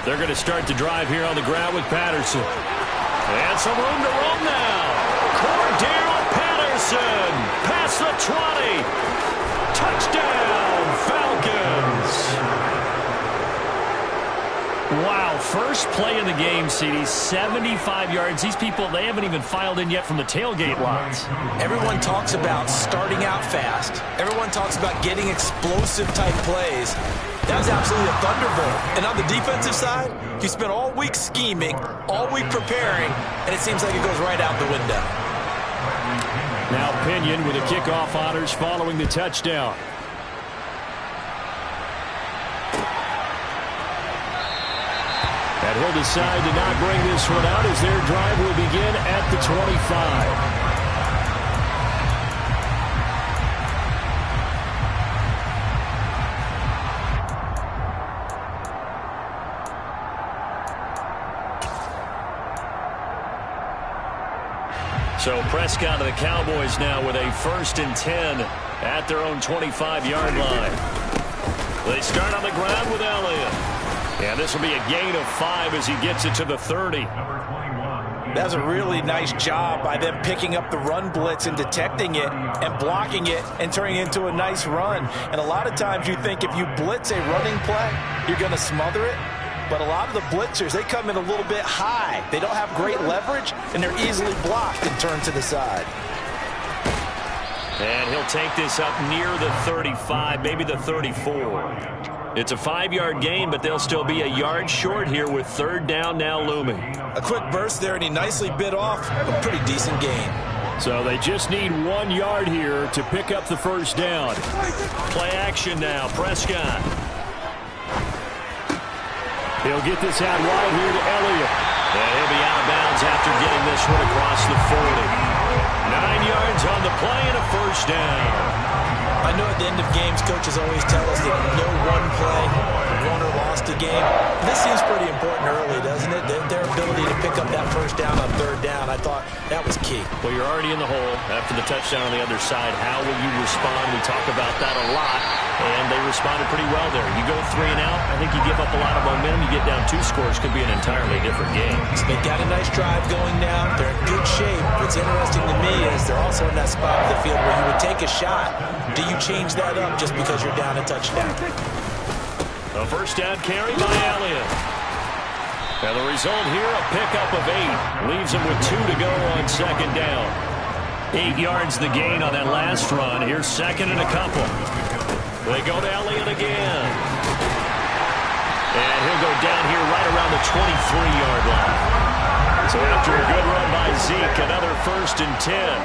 They're going to start the drive here on the ground with Patterson. And some room to roam now. Cordell Patterson past the 20. Touchdown, Falcons. Wow, first play in the game, CD, 75 yards. These people, they haven't even filed in yet from the tailgate lines. Everyone talks about starting out fast. Everyone talks about getting explosive-type plays. That was absolutely a thunderbolt. And on the defensive side, you spent all week scheming, all week preparing, and it seems like it goes right out the window. Now Pinion with the kickoff honors following the touchdown. And he'll decide to not bring this one out as their drive will begin at the 25. So Prescott of the Cowboys now with a 1st and 10 at their own 25-yard line. They start on the ground with Elliott. And this will be a gain of 5 as he gets it to the 30. That's a really nice job by them picking up the run blitz and detecting it and blocking it and turning it into a nice run. And a lot of times you think if you blitz a running play, you're going to smother it. But a lot of the blitzers, they come in a little bit high. They don't have great leverage, and they're easily blocked and turned to the side. And he'll take this up near the 35, maybe the 34. It's a 5-yard gain, but they'll still be a yard short here with 3rd down now looming. A quick burst there, and he nicely bit off a pretty decent gain. So they just need 1 yard here to pick up the 1st down. Play action now, Prescott. He'll get this out wide here to Elliott. And he'll be out of bounds after getting this one across the 40. 9 yards on the play and a 1st down. I know at the end of games, coaches always tell us that no one play won or lost a game. This seems pretty important early, doesn't it? Their ability to pick up that 1st down on 3rd down, I thought that was key. Well, you're already in the hole after the touchdown on the other side. How will you respond? We talk about that a lot, and they responded pretty well there. You go 3 and out, I think you give up a lot of momentum. You get down 2 scores, could be an entirely different game. So they got a nice drive going now. They're in good shape. What's interesting to me is they're also in that spot of the field where you would take a shot. Do you change that up just because you're down a touchdown? A 1st down carry by Elliott. And the result here, a pickup of 8. Leaves him with 2 to go on 2nd down. 8 yards the gain on that last run. Here's 2nd and a couple. They go to Elliott again. And he'll go down here right around the 23-yard line. So after a good run by Zeke, another 1st and 10.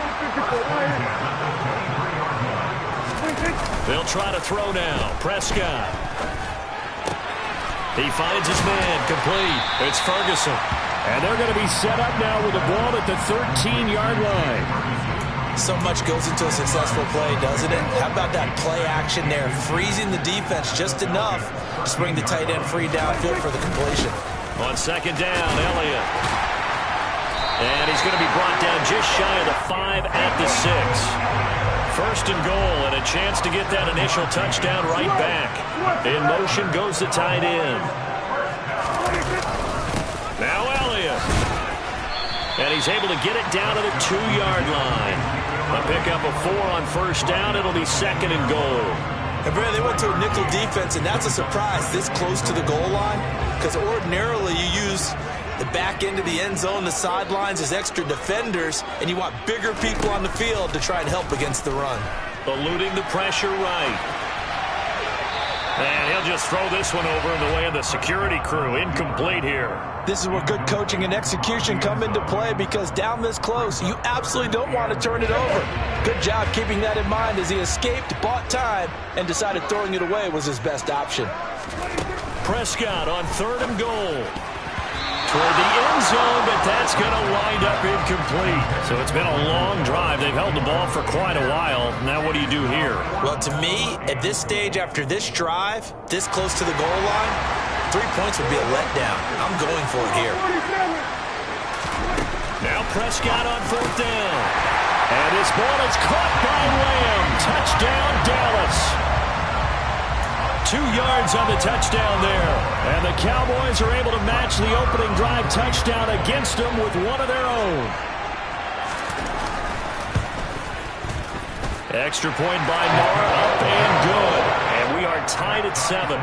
They'll try to throw now. Prescott. He finds his man complete. It's Ferguson. And they're going to be set up now with the ball at the 13-yard line. So much goes into a successful play, doesn't it? How about that play action there? Freezing the defense just enough to bring the tight end free downfield for the completion. On 2nd down, Elliott. And he's going to be brought down just shy of the 5 at the 6. 1st and goal, and a chance to get that initial touchdown right back. In motion goes the tight end. Now Elliott. And he's able to get it down to the 2-yard line. A pickup of 4 on 1st down. It'll be 2nd and goal. And Brad, they went to a nickel defense, and that's a surprise this close to the goal line, because ordinarily you use the back end of the end zone, the sidelines as extra defenders, and you want bigger people on the field to try and help against the run. Eluding the pressure right. And he'll just throw this one over in the way of the security crew. Incomplete here. This is where good coaching and execution come into play, because down this close, you absolutely don't want to turn it over. Good job keeping that in mind as he escaped, bought time, and decided throwing it away was his best option. Prescott on 3rd and goal. Toward the end zone, but that's going to wind up incomplete. So it's been a long drive. They've held the ball for quite a while. Now what do you do here? Well, to me, at this stage, after this drive, this close to the goal line, 3 points would be a letdown. I'm going for it here. Now Prescott on 4th down. And this ball is caught by Lamb. Touchdown, Dallas. 2 yards on the touchdown there. And the Cowboys are able to match the opening drive touchdown against them with one of their own. Extra point by Mara, up and good. And we are tied at 7.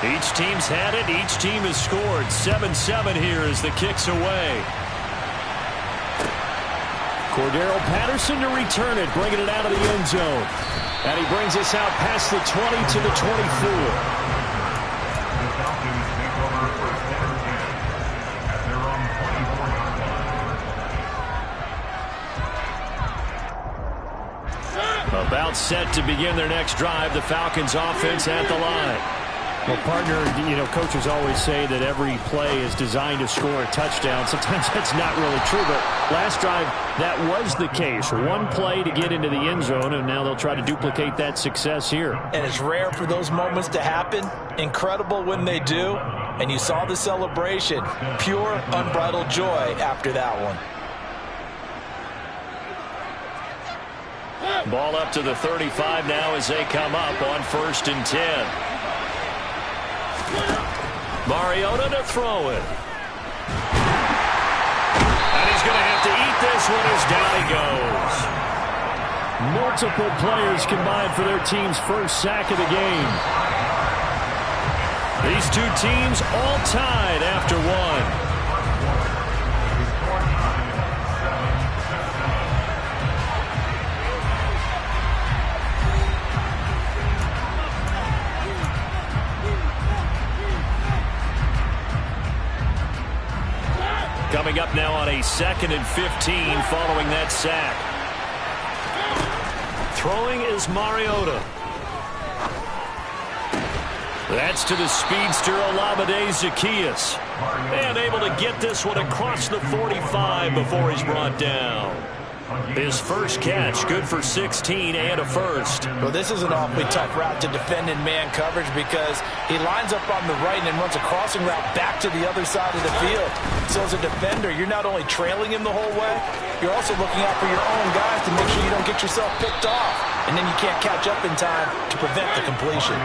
Each team's had it. Each team has scored. 7-7 here as the kick's away. Cordero Patterson to return it, bringing it out of the end zone. And he brings us out past the 20 to the 24. About set to begin their next drive. The Falcons offense at the line. Well, partner, coaches always say that every play is designed to score a touchdown. Sometimes that's not really true, but last drive, that was the case. One play to get into the end zone, and now they'll try to duplicate that success here. And it's rare for those moments to happen. Incredible when they do. And you saw the celebration. Pure, unbridled joy after that one. Ball up to the 35 now as they come up on 1st and 10. Mariota to throw it. And he's going to have to eat this one as down he goes. Multiple players combined for their team's first sack of the game. These two teams all tied after one. Coming up now on a 2nd and 15 following that sack. Throwing is Mariota. That's to the speedster Olamide Zaccheaus. And able to get this one across the 45 before he's brought down. His first catch, good for 16 and a first. Well, this is an awfully tough route to defend in man coverage because he lines up on the right and then runs a crossing route back to the other side of the field. So as a defender, you're not only trailing him the whole way, you're also looking out for your own guys to make sure you don't get yourself picked off. And then you can't catch up in time to prevent the completion.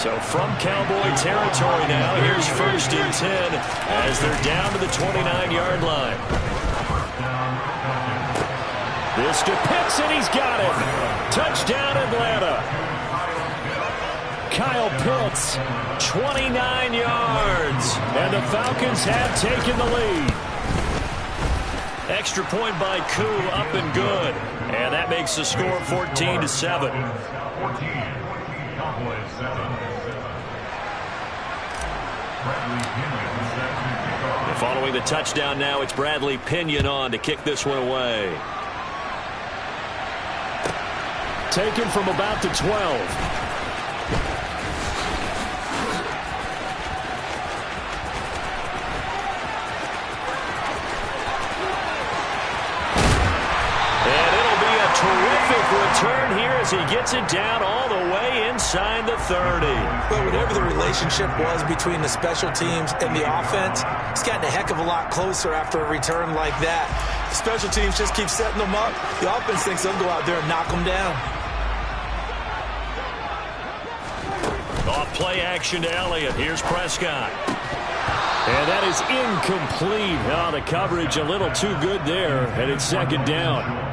So from Cowboy territory now, here's 1st and 10 as they're down to the 29-yard line. This to Pitts, and he's got it. Touchdown, Atlanta. Kyle Pitts, 29 yards. And the Falcons have taken the lead. Extra point by Koo, up and good. And that makes the score 14-7. And following the touchdown now, it's Bradley Pinion on to kick this one away. Taken from about the 12. Terrific return here as he gets it down all the way inside the 30. But whatever the relationship was between the special teams and the offense, it's gotten a heck of a lot closer after a return like that. The special teams just keep setting them up. The offense thinks they'll go out there and knock them down. Off play action to Elliott. Here's Prescott. And that is incomplete. Oh, the coverage a little too good there, and it's 2nd down.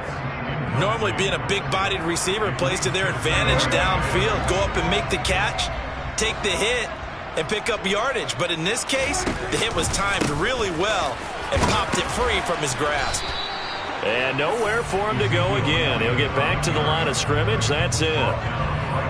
Normally being a big-bodied receiver plays to their advantage downfield. Go up and make the catch, take the hit, and pick up yardage. But in this case, the hit was timed really well and popped it free from his grasp. And nowhere for him to go again. He'll get back to the line of scrimmage. That's it.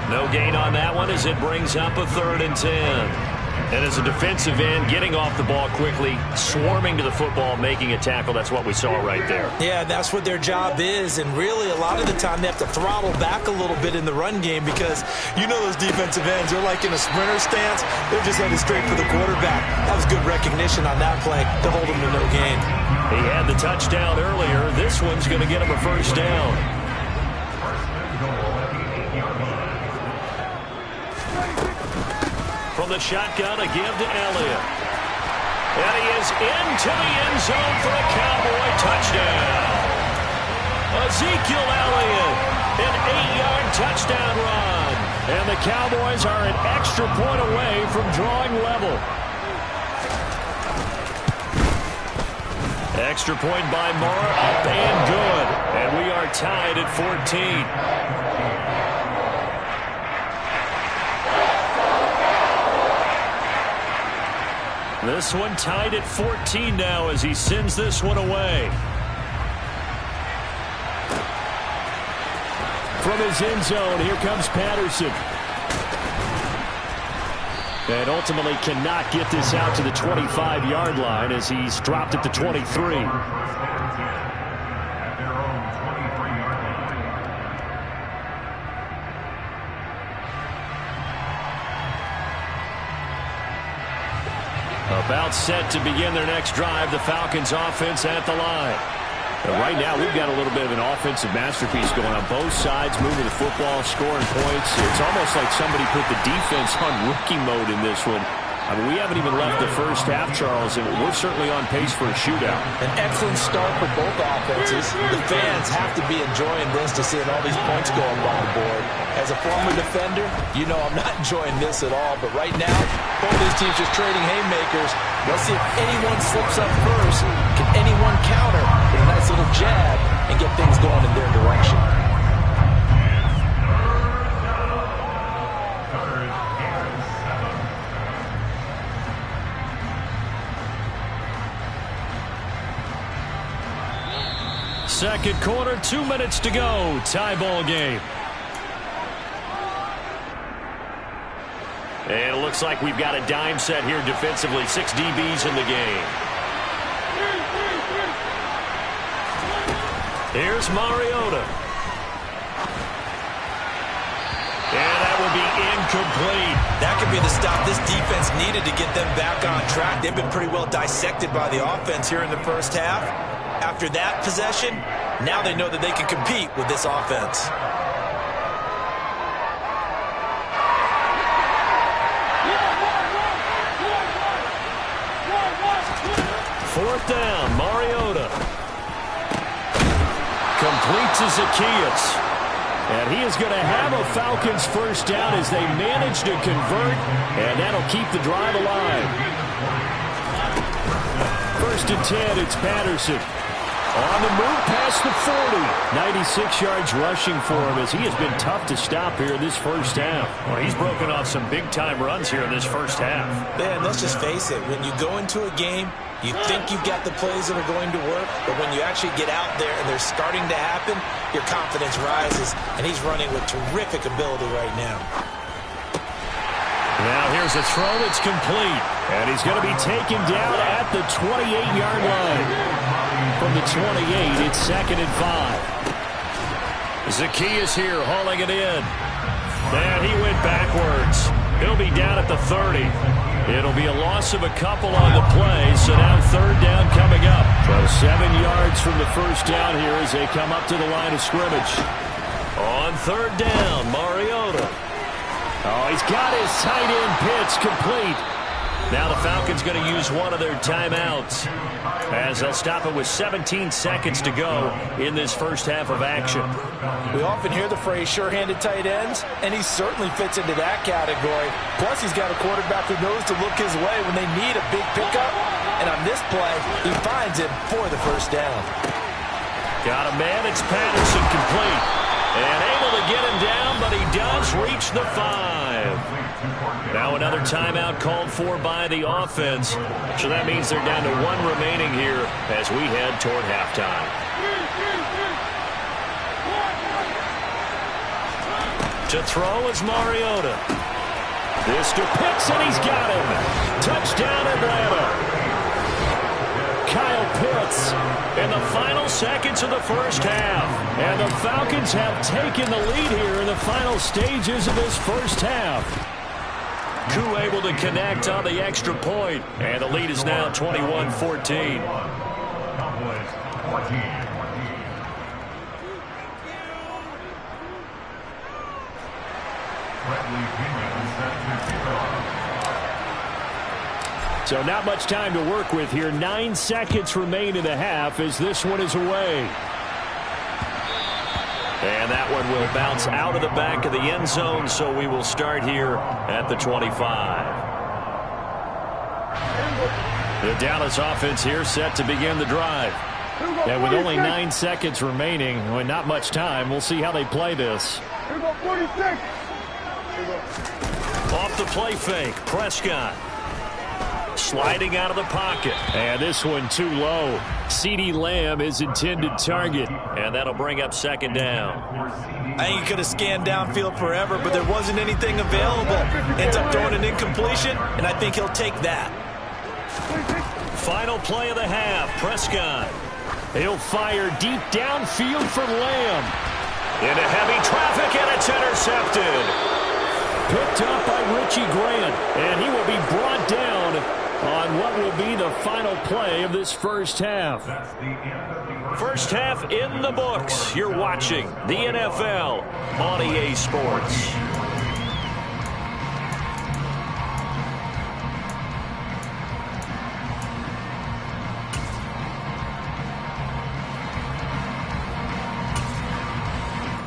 No gain on that one as it brings up a 3rd and 10. And as a defensive end, getting off the ball quickly, swarming to the football, making a tackle, that's what we saw right there. Yeah, that's what their job is. And really, a lot of the time, they have to throttle back a little bit in the run game because you know those defensive ends, they're like in a sprinter stance. They're just headed straight for the quarterback. That was good recognition on that play to hold him to no gain. He had the touchdown earlier. This one's going to get him a first down. From the shotgun, a give to Elliott. And he is into the end zone for a Cowboy touchdown. Ezekiel Elliott touchdown run. And the Cowboys are an extra point away from drawing level. Extra point by Moore, up and good. And we are tied at 14. This one tied at 14 now as he sends this one away. From his end zone, here comes Patterson. And ultimately cannot get this out to the 25-yard line as he's dropped at the 23. About set to begin their next drive, the Falcons offense at the line. And right now, we've got a little bit of an offensive masterpiece going on both sides, moving the football, scoring points. It's almost like somebody put the defense on rookie mode in this one. I mean, we haven't even left the first half, Charles, and we're certainly on pace for a shootout. An excellent start for both offenses. The fans have to be enjoying this to see all these points go up on the board. As a former defender, you know I'm not enjoying this at all, but right now, both these teams just trading haymakers. Let's see if anyone slips up first. Can anyone counter with a nice little jab and get things going in their direction? Second quarter, 2 minutes to go. Tie ball game. And it looks like we've got a dime set here defensively. 6 DBs in the game. Here's Mariota. And that will be incomplete. That could be the stop this defense needed to get them back on track. They've been pretty well dissected by the offense here in the first half. After that possession, now they know that they can compete with this offense. Fourth down, Mariota. Complete to Zacchaeus. And he is going to have a Falcons first down as they manage to convert, and that'll keep the drive alive. First and 10, it's Patterson. On the move past the 40. 96 yards rushing for him as he has been tough to stop here in this first half. Well, he's broken off some big-time runs here in this first half. Man, let's just face it. When you go into a game, you think you've got the plays that are going to work, but when you actually get out there and they're starting to happen, your confidence rises, and he's running with terrific ability right now. Now here's a throw that's complete, and he's going to be taken down at the 28-yard line. From the 28, it's 2nd and 5. Zacchaeus here hauling it in. And he went backwards. He'll be down at the 30. It'll be a loss of a couple on the play, so now third down coming up. So 7 yards from the first down here as they come up to the line of scrimmage. On third down, Mariota. Oh, he's got his tight end pitch complete. Now the Falcons going to use one of their timeouts as they'll stop it with 17 seconds to go in this first half of action. We often hear the phrase sure-handed tight ends, and he certainly fits into that category. Plus, he's got a quarterback who knows to look his way when they need a big pickup. And on this play, he finds it for the first down. Got a man, it's Patterson complete. And able to get him down, but he does reach the 5. Now another timeout called for by the offense. So that means they're down to 1 remaining here as we head toward halftime. To throw is Mariota. This to Pitts, and he's got him. Touchdown Atlanta. Kyle Pitts in the final seconds of the first half. And the Falcons have taken the lead here in the final stages of this first half. Koo able to connect on the extra point. And the lead is now 21-14. So not much time to work with here. 9 seconds remain in the half as this one is away. And And that one will bounce out of the back of the end zone, so we will start here at the 25. The Dallas offense here set to begin the drive. And with only 9 seconds remaining, and not much time, we'll see how they play this. Off the play fake, Prescott. Sliding out of the pocket. And this one too low. CeeDee Lamb is intended target. And that'll bring up second down. I think he could have scanned downfield forever, but there wasn't anything available. Ends up throwing an incompletion, and I think he'll take that. Final play of the half, Prescott. He'll fire deep downfield for Lamb. Into heavy traffic, and it's intercepted. Picked up by Richie Grant, and he will be brought down on what will be the final play of this first half. First half in the books. You're watching the NFL on EA Sports.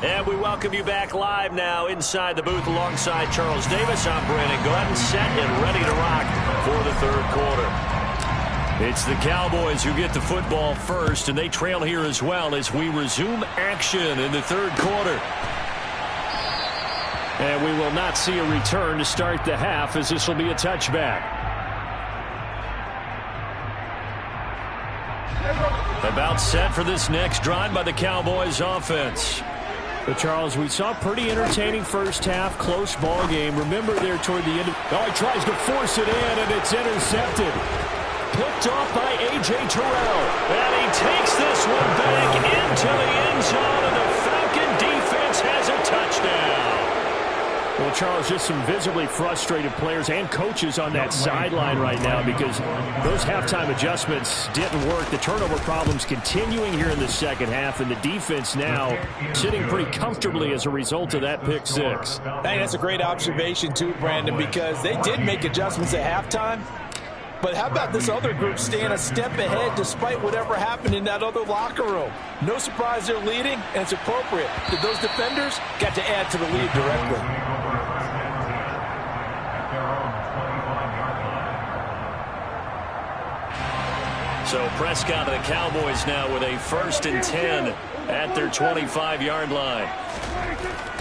And we welcome you back live now inside the booth alongside Charles Davis. I'm Brandon Glenn, set and ready to rock for the third quarter. It's the Cowboys who get the football first, and they trail here as well as we resume action in the third quarter. And we will not see a return to start the half, as this will be a touchback. About set for this next drive by the Cowboys offense. But, Charles, we saw a pretty entertaining first half, close ball game. Remember there toward the end. He tries to force it in, and it's intercepted. Picked off by A.J. Terrell. And he takes this one back into the end zone, and the Falcon defense has a touchdown. Well, Charles, just some visibly frustrated players and coaches on that sideline right now because those halftime adjustments didn't work. The turnover problems continuing here in the second half, and the defense now sitting pretty comfortably as a result of that pick six. I think that's a great observation too, Brandon, because they did make adjustments at halftime. But how about this other group staying a step ahead despite whatever happened in that other locker room? No surprise they're leading, and it's appropriate that those defenders got to add to the lead directly. So Prescott and the Cowboys now with a 1st and 10 at their 25-yard line.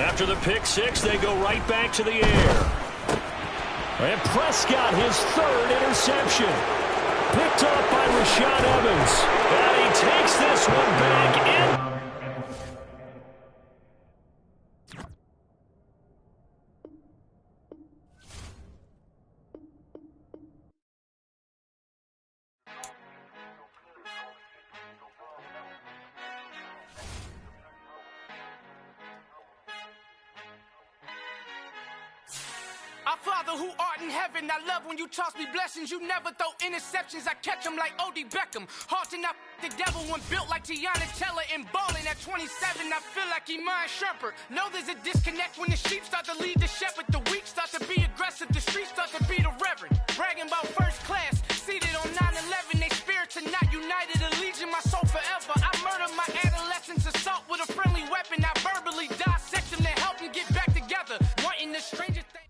After the pick six, they go right back to the air. And Prescott, his third interception. Picked up by Rashad Evans. And he takes this one back in. Our Father who art in heaven, I love when you toss me blessings. You never throw interceptions, I catch them like O.D. Beckham. Hard to not the devil when built like Tiana Teller and balling at 27. I feel like Iman Shumpert. Know there's a disconnect when the sheep start to lead the shepherd. The weak start to be aggressive, the streets start to be the reverend. Bragging about first class, seated on 9/11. They spirits are not united, a legion, my soul forever. I murder my adolescence, assault with a friendly weapon. I verbally dissect them to help them get back together. Wanting the strangest thing.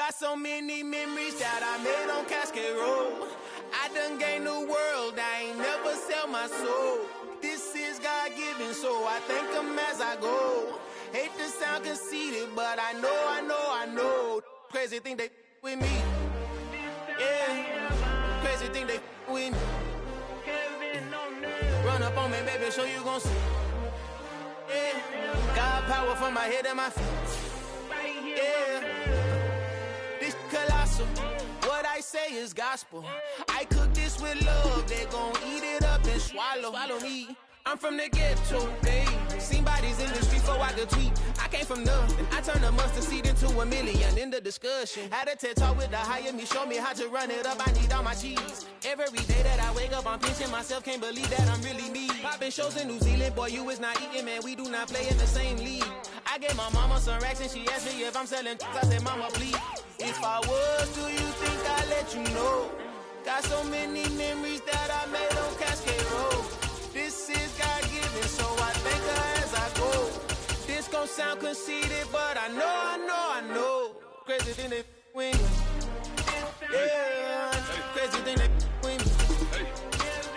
Got so many memories that I made on Cascade Road. I done gained the world, I ain't never sell my soul. This is God-given, so I thank him as I go. Hate to sound conceited, but I know. Crazy thing they with me. Yeah, crazy thing they with me. Run up on me, baby, so you gon' see. Yeah, God power from my head and my feet. Yeah, this colossal. What I say is gospel. I cook this with love. They gon' eat it up and swallow me. I'm from the ghetto, babe. Seen bodies in the street before I could tweet. I came from nothing. I turned a mustard seed into a million in the discussion. Had a TED talk with the higher me, show me how to run it up. I need all my cheese. Every day that I wake up, I'm pinching myself. Can't believe that I'm really me. Popping shows in New Zealand, boy, you is not eating, man. We do not play in the same league. I gave my mama some racks and she asked me if I'm selling. I said, mama, please. If I was, do you think I'd let you know? Got so many memories that I made on Cascade Road. This is God-given, so I thank her as I go. This gon' sound conceited, but I know. Crazy thing they win. Yeah, crazy thing they win.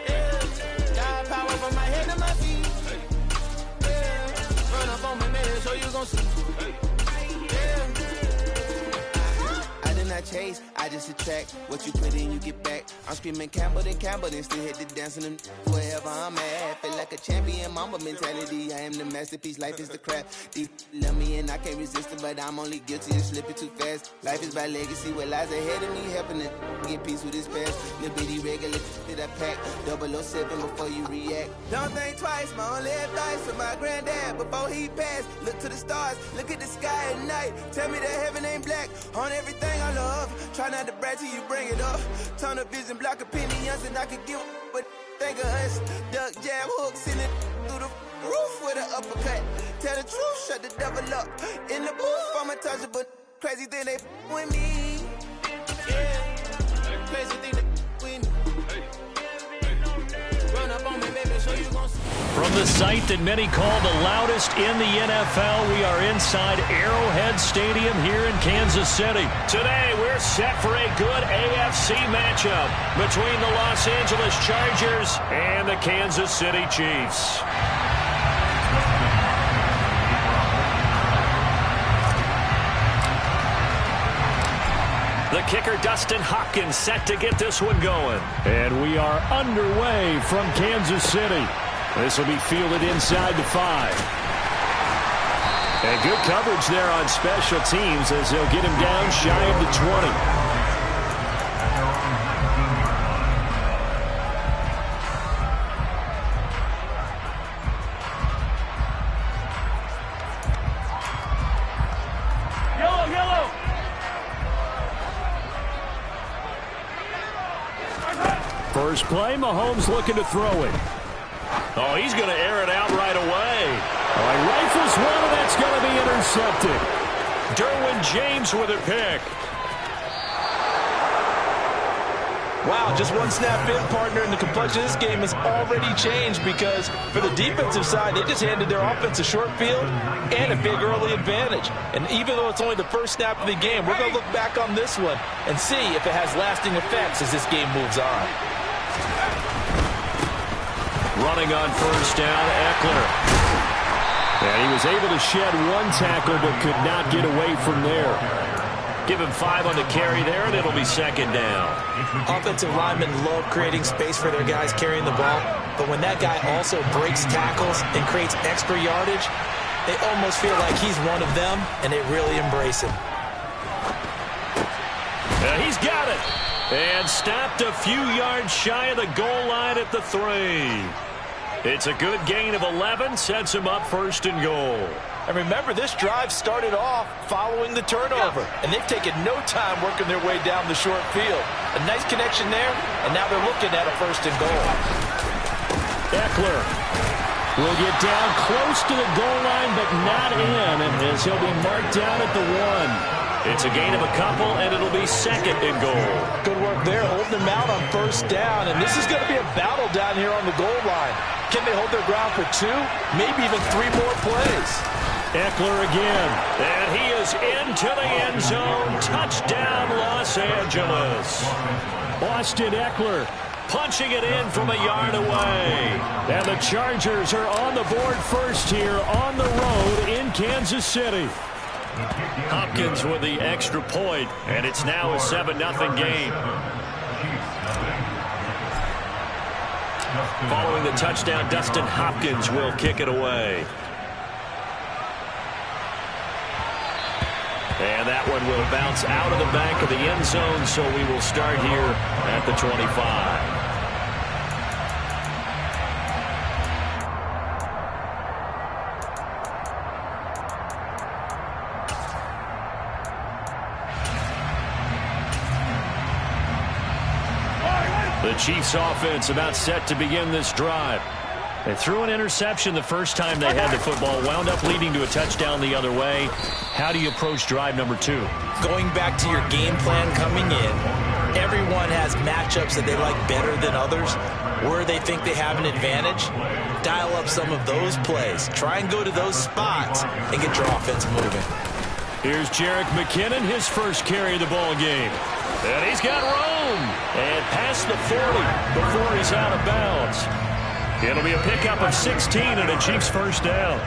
Yeah, God power from my head to my feet. Yeah, run up on me, man, so you gon' see. I chase, I just attract what you put in, you get back. I'm screaming Campbell, then still hit the dancing and wherever I'm at. Feel like a champion, mamba mentality. I am the masterpiece, life is the crap. These love me and I can't resist it, but I'm only guilty of slipping too fast. Life is by legacy, what lies ahead of me, helping to get peace with this past. Little bitty regular that I pack, 007 before you react. Don't think twice, my only advice for my granddad before he passed. Look to the stars, look at the sky at night. Tell me that heaven ain't black on everything I love. Try not to brag till you bring it up. Tunnel vision, block opinions, and I can give but think of us. Duck jab hooks in it through the roof with an uppercut. Tell the truth, shut the devil up. In the booth, I'm untouchable. Crazy thing they with me. Yeah, crazy thing they with me. Run up on me, baby, so you gon' see. From the site that many call the loudest in the NFL, we are inside Arrowhead Stadium here in Kansas City. Today, we're set for a good AFC matchup between the Los Angeles Chargers and the Kansas City Chiefs. The kicker, Dustin Hopkins, set to get this one going. And we are underway from Kansas City. This will be fielded inside the 5. And good coverage there on special teams as they'll get him down shy of the 20. First play, Mahomes looking to throw it. Oh, he's going to air it out right away. Oh, he rifles one, and that's going to be intercepted. Derwin James with a pick. Wow, just one snap in, partner, and the complexion of this game has already changed because for the defensive side, they just handed their offense a short field and a big early advantage. And even though it's only the first snap of the game, we're going to look back on this one and see if it has lasting effects as this game moves on. Running on first down, Eckler. And he was able to shed one tackle but could not get away from there. Give him 5 on the carry there, and it'll be second down. Offensive linemen love creating space for their guys carrying the ball, but when that guy also breaks tackles and creates extra yardage, they almost feel like he's one of them, and they really embrace him. He's got it. And stopped a few yards shy of the goal line at the 3. It's a good gain of 11, sets him up first and goal. And remember, this drive started off following the turnover, and they've taken no time working their way down the short field. A nice connection there, and now they're looking at a first and goal. Eckler will get down close to the goal line, but not in, and as he'll be marked down at the 1. It's a gain of a couple, and it'll be second and goal. Good work there, holding them out on first down, and this is going to be a battle down here on the goal line. Can they hold their ground for 2, maybe even 3 more plays? Eckler again. And he is into the end zone. Touchdown, Los Angeles. Austin Eckler punching it in from a yard away. And the Chargers are on the board first here on the road in Kansas City. Hopkins with the extra point, and it's now a 7-0 game. Following the touchdown, Dustin Hopkins will kick it away. And that one will bounce out of the back of the end zone, so we will start here at the 25. The Chiefs offense about set to begin this drive. They threw an interception the first time they had the football, wound up leading to a touchdown the other way. How do you approach drive number 2? Going back to your game plan coming in, everyone has matchups that they like better than others, where they think they have an advantage. Dial up some of those plays. Try and go to those spots and get your offense moving. Here's Jerick McKinnon, his first carry of the ball game. And he's got room. And past the 40 before he's out of bounds. It'll be a pickup of 16 and a Chiefs first down.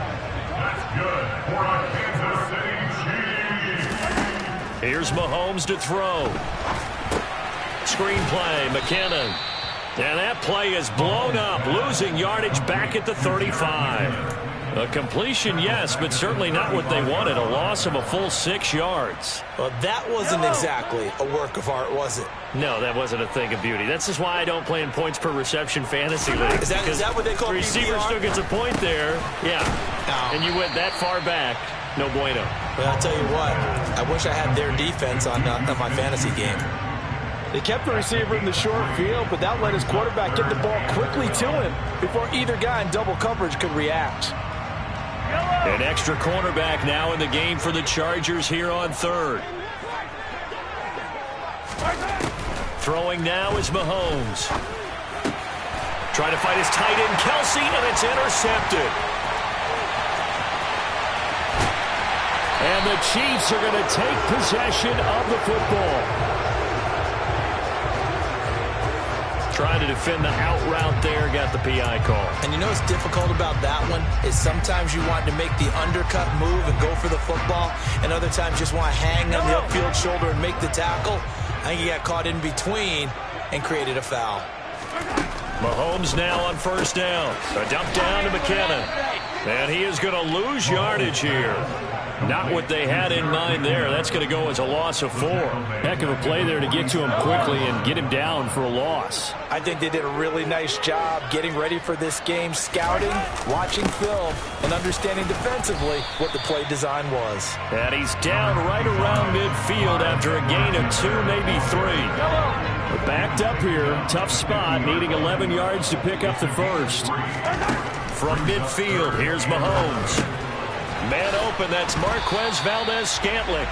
Here's Mahomes to throw. Screen play, McKinnon. And that play is blown up, losing yardage back at the 35. A completion, yes, but certainly not what they wanted. A loss of a full 6 yards. Well, that wasn't exactly a work of art, was it? No, that wasn't a thing of beauty. That's just why I don't play in points per reception fantasy league. Is that what they call the receiver PPR? still gets a point there. Yeah. No. And you went that far back. No bueno. Well, I'll tell you what. I wish I had their defense on my fantasy game. They kept the receiver in the short field, but that let his quarterback get the ball quickly to him before either guy in double coverage could react. An extra cornerback now in the game for the Chargers here on third. Throwing now is Mahomes. Trying to fight his tight end, Kelsey, and it's intercepted. And the Chiefs are going to take possession of the football. Trying to defend the out route there, got the PI call. And you know what's difficult about that one is sometimes you want to make the undercut move and go for the football, and other times just want to hang on the upfield shoulder and make the tackle. I think he got caught in between and created a foul. Mahomes now on first down. A dump down to McKinnon. And he is going to lose yardage here. Not what they had in mind there. That's going to go as a loss of 4. Heck of a play there to get to him quickly and get him down for a loss. I think they did a really nice job getting ready for this game, scouting, watching film, and understanding defensively what the play design was. And he's down right around midfield after a gain of 2, maybe 3. We're backed up here. Tough spot, needing 11 yards to pick up the first. From midfield, here's Mahomes. Man open, that's Marquez Valdez-Scantling.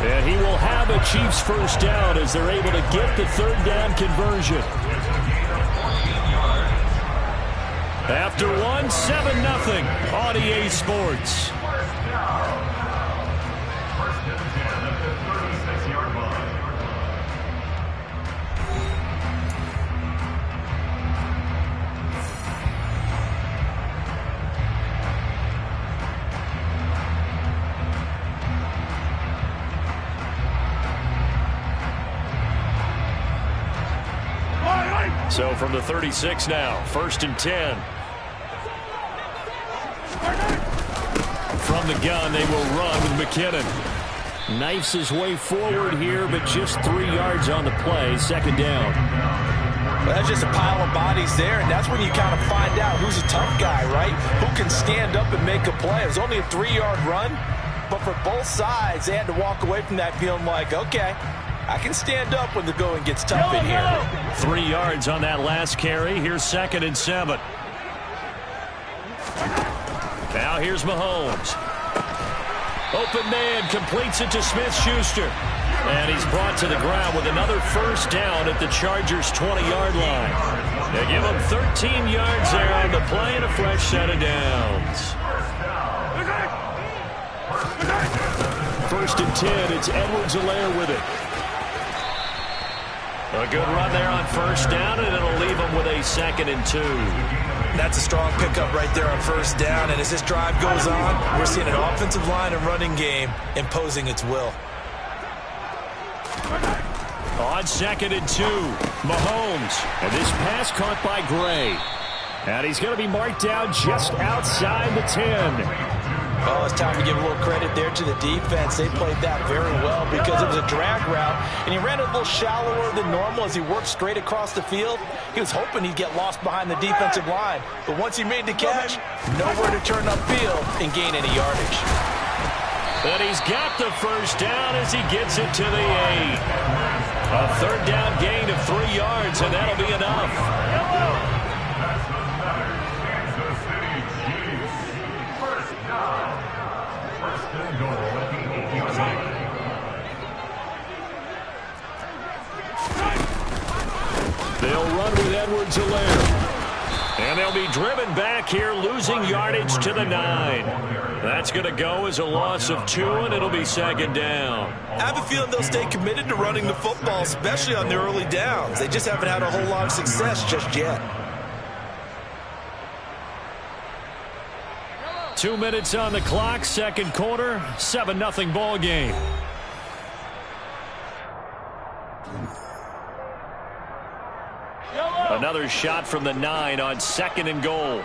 And he will have a Chiefs first down as they're able to get the third down conversion. After 7-0 on EA Sports. So from the 36 now, 1st and 10. From the gun, they will run with McKinnon. Knifes his way forward here, but just 3 yards on the play. 2nd down. Well, that's just a pile of bodies there, and that's when you kind of find out who's a tough guy, right? Who can stand up and make a play. It was only a 3-yard run, but for both sides, they had to walk away from that feeling like, okay, I can stand up when the going gets tough in here. 3 yards on that last carry. Here's 2nd and 7. Now here's Mahomes. Open man completes it to Smith-Schuster. And he's brought to the ground with another first down at the Chargers' 20-yard line. They give him 13 yards there on the play and a fresh set of downs. 1st and 10. It's Edwards-Helaire with it. A good run there on 1st down, and it'll leave them with a 2nd and 2. That's a strong pickup right there on 1st down, and as this drive goes on, we're seeing an offensive line and running game imposing its will. On 2nd and 2, Mahomes. And this pass caught by Gray. And he's going to be marked down just outside the 10. Well, it's time to give a little credit there to the defense. They played that very well because it was a drag route, and he ran a little shallower than normal as he worked straight across the field. He was hoping he'd get lost behind the defensive line, but once he made the catch, nowhere to turn upfield and gain any yardage. But he's got the 1st down as he gets it to the 8. A 3rd down gain of 3 yards, and that'll be enough. They'll run with Edwards-Helaire. And they'll be driven back here, losing yardage to the 9. That's going to go as a loss of 2, and it'll be 2nd down. I have a feeling they'll stay committed to running the football, especially on their early downs. They just haven't had a whole lot of success just yet. 2 minutes on the clock, 2nd quarter, 7-0 ball game. Another shot from the 9 on 2nd and goal.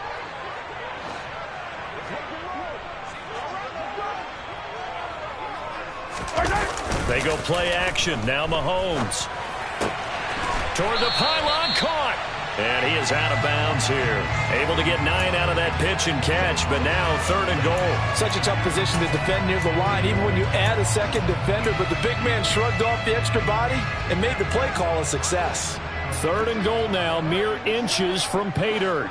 They go play action. Now Mahomes. Toward the pylon, caught. And he is out of bounds here. Able to get 9 out of that pitch and catch, but now 3rd and goal. Such a tough position to defend near the line, even when you add a 2nd defender, but the big man shrugged off the extra body and made the play call a success. 3rd and goal now, mere inches from pay dirt.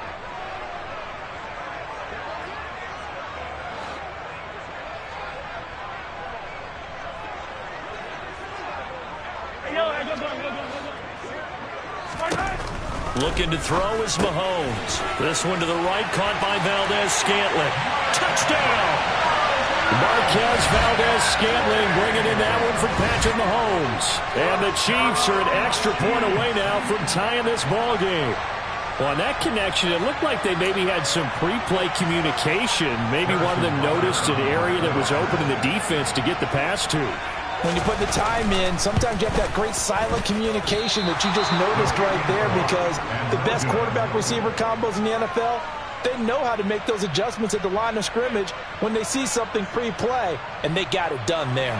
Looking to throw is Mahomes. This one to the right, caught by Valdez-Scantling. Touchdown! Marquez Valdez-Scantling bringing in that one from Patrick Mahomes. And the Chiefs are an extra point away now from tying this ball game. Well, on that connection, it looked like they maybe had some pre-play communication. Maybe one of them noticed an area that was open in the defense to get the pass to. When you put the time in, sometimes you have that great silent communication that you just noticed right there, because the best quarterback-receiver combos in the NFL, they know how to make those adjustments at the line of scrimmage when they see something pre-play, and they got it done there.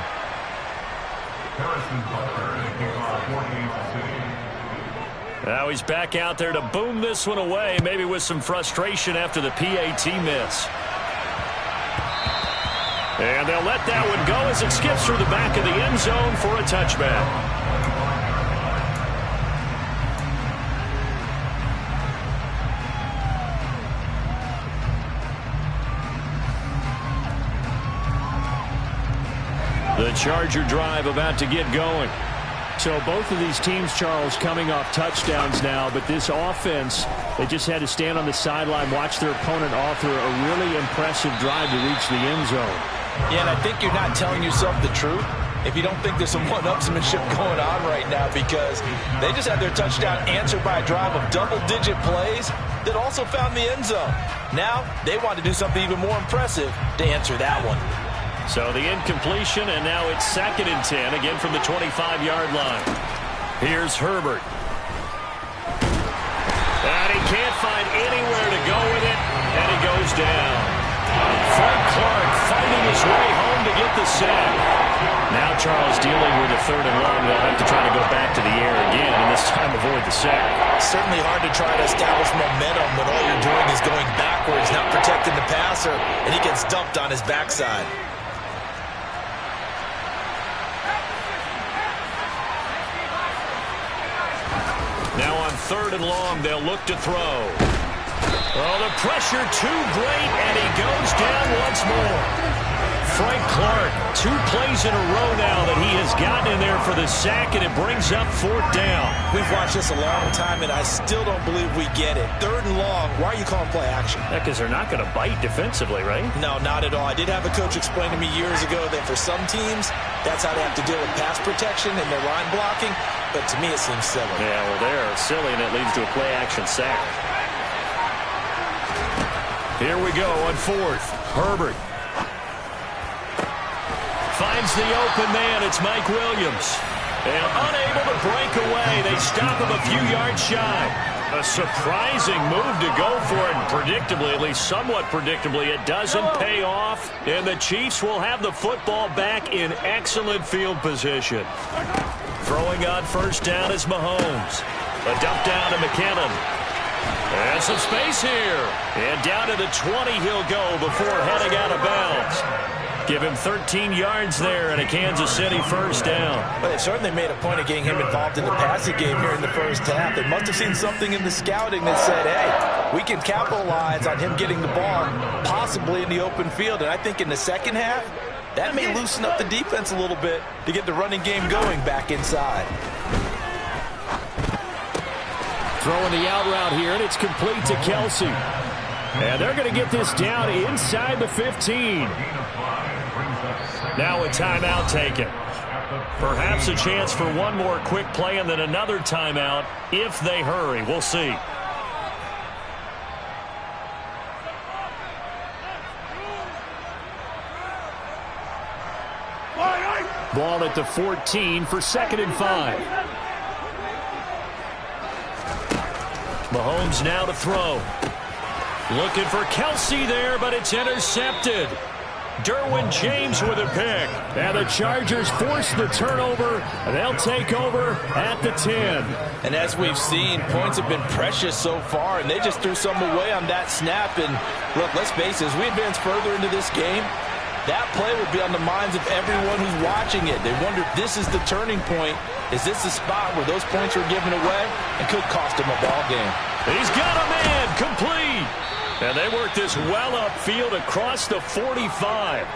Now he's back out there to boom this one away, maybe with some frustration after the PAT miss. And they'll let that one go as it skips through the back of the end zone for a touchback. The Charger drive about to get going. So both of these teams, Charles, coming off touchdowns now, but this offense, they just had to stand on the sideline, watch their opponent author a really impressive drive to reach the end zone. Yeah, and I think you're not telling yourself the truth if you don't think there's some one-upsmanship going on right now, because they just had their touchdown answered by a drive of double-digit plays that also found the end zone. Now they want to do something even more impressive to answer that one. So the incompletion, and now it's 2nd and 10, again from the 25-yard line. Here's Herbert. And he can't find anywhere to go with it, and he goes down. Frank Clark fighting his way home to get the sack. Now Charles dealing with a 3rd and long. They'll have to try to go back to the air again, and this time avoid the sack. Certainly hard to try to establish momentum when all you're doing is going backwards, not protecting the passer, and he gets dumped on his backside. Now on 3rd and long, they'll look to throw. Oh, the pressure too great, and he goes down once more. Frank Clark. 2 plays in a row now that he has gotten in there for the sack, and it brings up 4th down. We've watched this a long time, and I still don't believe we get it. 3rd and long. Why are you calling play action? Because they're not going to bite defensively, right? No, not at all. I did have a coach explain to me years ago that for some teams, that's how they have to deal with pass protection and their line blocking. But to me, it seems silly. Yeah, well, they're silly, and it leads to a play-action sack. Here we go on 4th. Herbert finds the open man. It's Mike Williams. And unable to break away. They stop him a few yards shy. A surprising move to go for it. And predictably, at least somewhat predictably, it doesn't pay off. And the Chiefs will have the football back in excellent field position. Throwing on 1st down is Mahomes. A dump down to McKinnon. And some space here. And down to the 20 he'll go before heading out of bounds. Give him 13 yards there and a Kansas City 1st down. Well, they certainly made a point of getting him involved in the passing game here in the 1st half. They must have seen something in the scouting that said, hey, we can capitalize on him getting the ball possibly in the open field. And I think in the 2nd half, that may loosen up the defense a little bit to get the running game going back inside. Throwing the out route here, and it's complete to Kelsey. And they're going to get this down inside the 15. Now a timeout taken. Perhaps a chance for one more quick play and then another timeout if they hurry. We'll see. Ball at the 14 for 2nd and 5. Mahomes now to throw. Looking for Kelsey there, but it's intercepted. Derwin James with a pick. And the Chargers force the turnover. They'll take over at the 10. And as we've seen, points have been precious so far, and they just threw some away on that snap. And look, let's face it, as we advance further into this game, that play will be on the minds of everyone who's watching it. They wonder if this is the turning point. Is this the spot where those points are given away and could cost them a ball game? He's got a man complete. And they work this well upfield across the 45.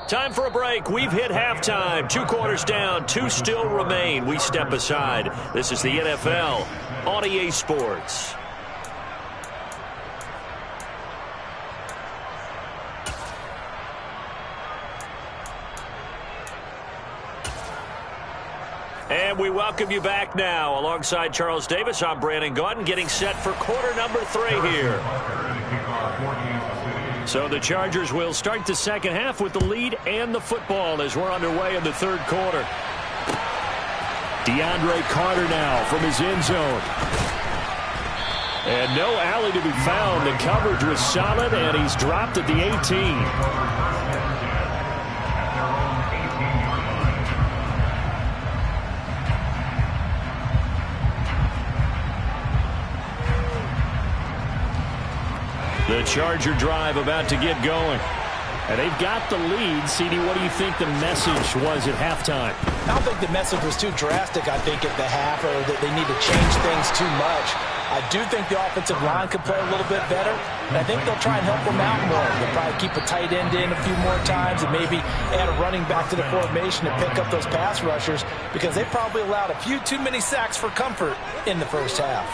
Time for a break. We've hit halftime. 2 quarters down. 2 still remain. We step aside. This is the NFL on EA Sports. And we welcome you back now. Alongside Charles Davis, I'm Brandon Gaudin, getting set for quarter number 3 here. So the Chargers will start the 2nd half with the lead and the football as we're underway in the 3rd quarter. DeAndre Carter now from his end zone. And no alley to be found. The coverage was solid, and he's dropped at the 18. The Charger drive about to get going. And they've got the lead. CD, what do you think the message was at halftime? I don't think the message was too drastic, I think, at the half, or that they need to change things too much. I do think the offensive line could play a little bit better, and I think they'll try and help them out more. They'll probably keep a tight end in a few more times and maybe add a running back to the formation to pick up those pass rushers, because they probably allowed a few too many sacks for comfort in the 1st half.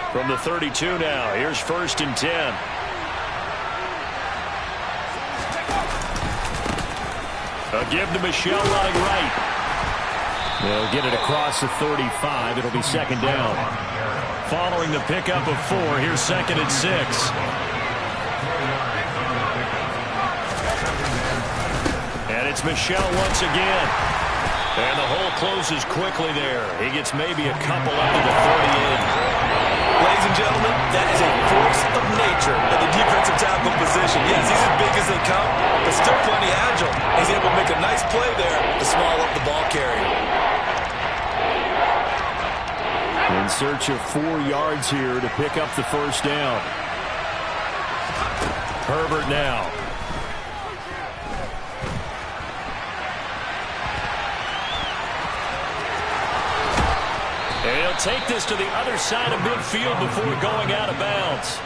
From the 32 now, here's 1st and 10. A give to Michelle running right. They'll get it across the 35. It'll be 2nd down. Following the pickup of 4, here's 2nd and 6. And it's Michelle once again. And the hole closes quickly there. He gets maybe a couple up to the 38. Ladies and gentlemen, that is a force of nature at the defensive tackle position. Yes, he's as big as they come, but still plenty agile. He's able to make a nice play there to swallow up the ball carrier. In search of 4 yards here to pick up the 1st down. Herbert now. And he'll take this to the other side of midfield before going out of bounds.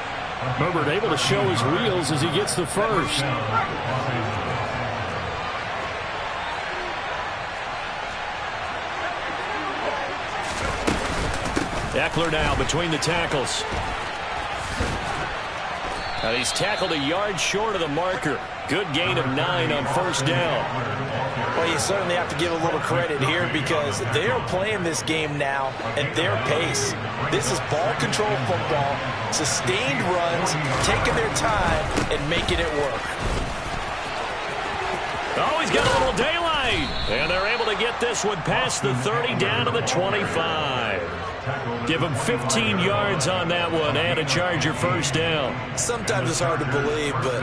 Herbert able to show his wheels as he gets the first. Eckler now between the tackles. And he's tackled a yard short of the marker. Good gain of 9 on first down. Well, you certainly have to give a little credit here because they are playing this game now at their pace. This is ball control football, sustained runs, taking their time and making it work. Oh, he's got a little daylight. And they're able to get this one past the 30 down to the 25. Give him 15 yards on that one and a Charger first down. Sometimes it's hard to believe, but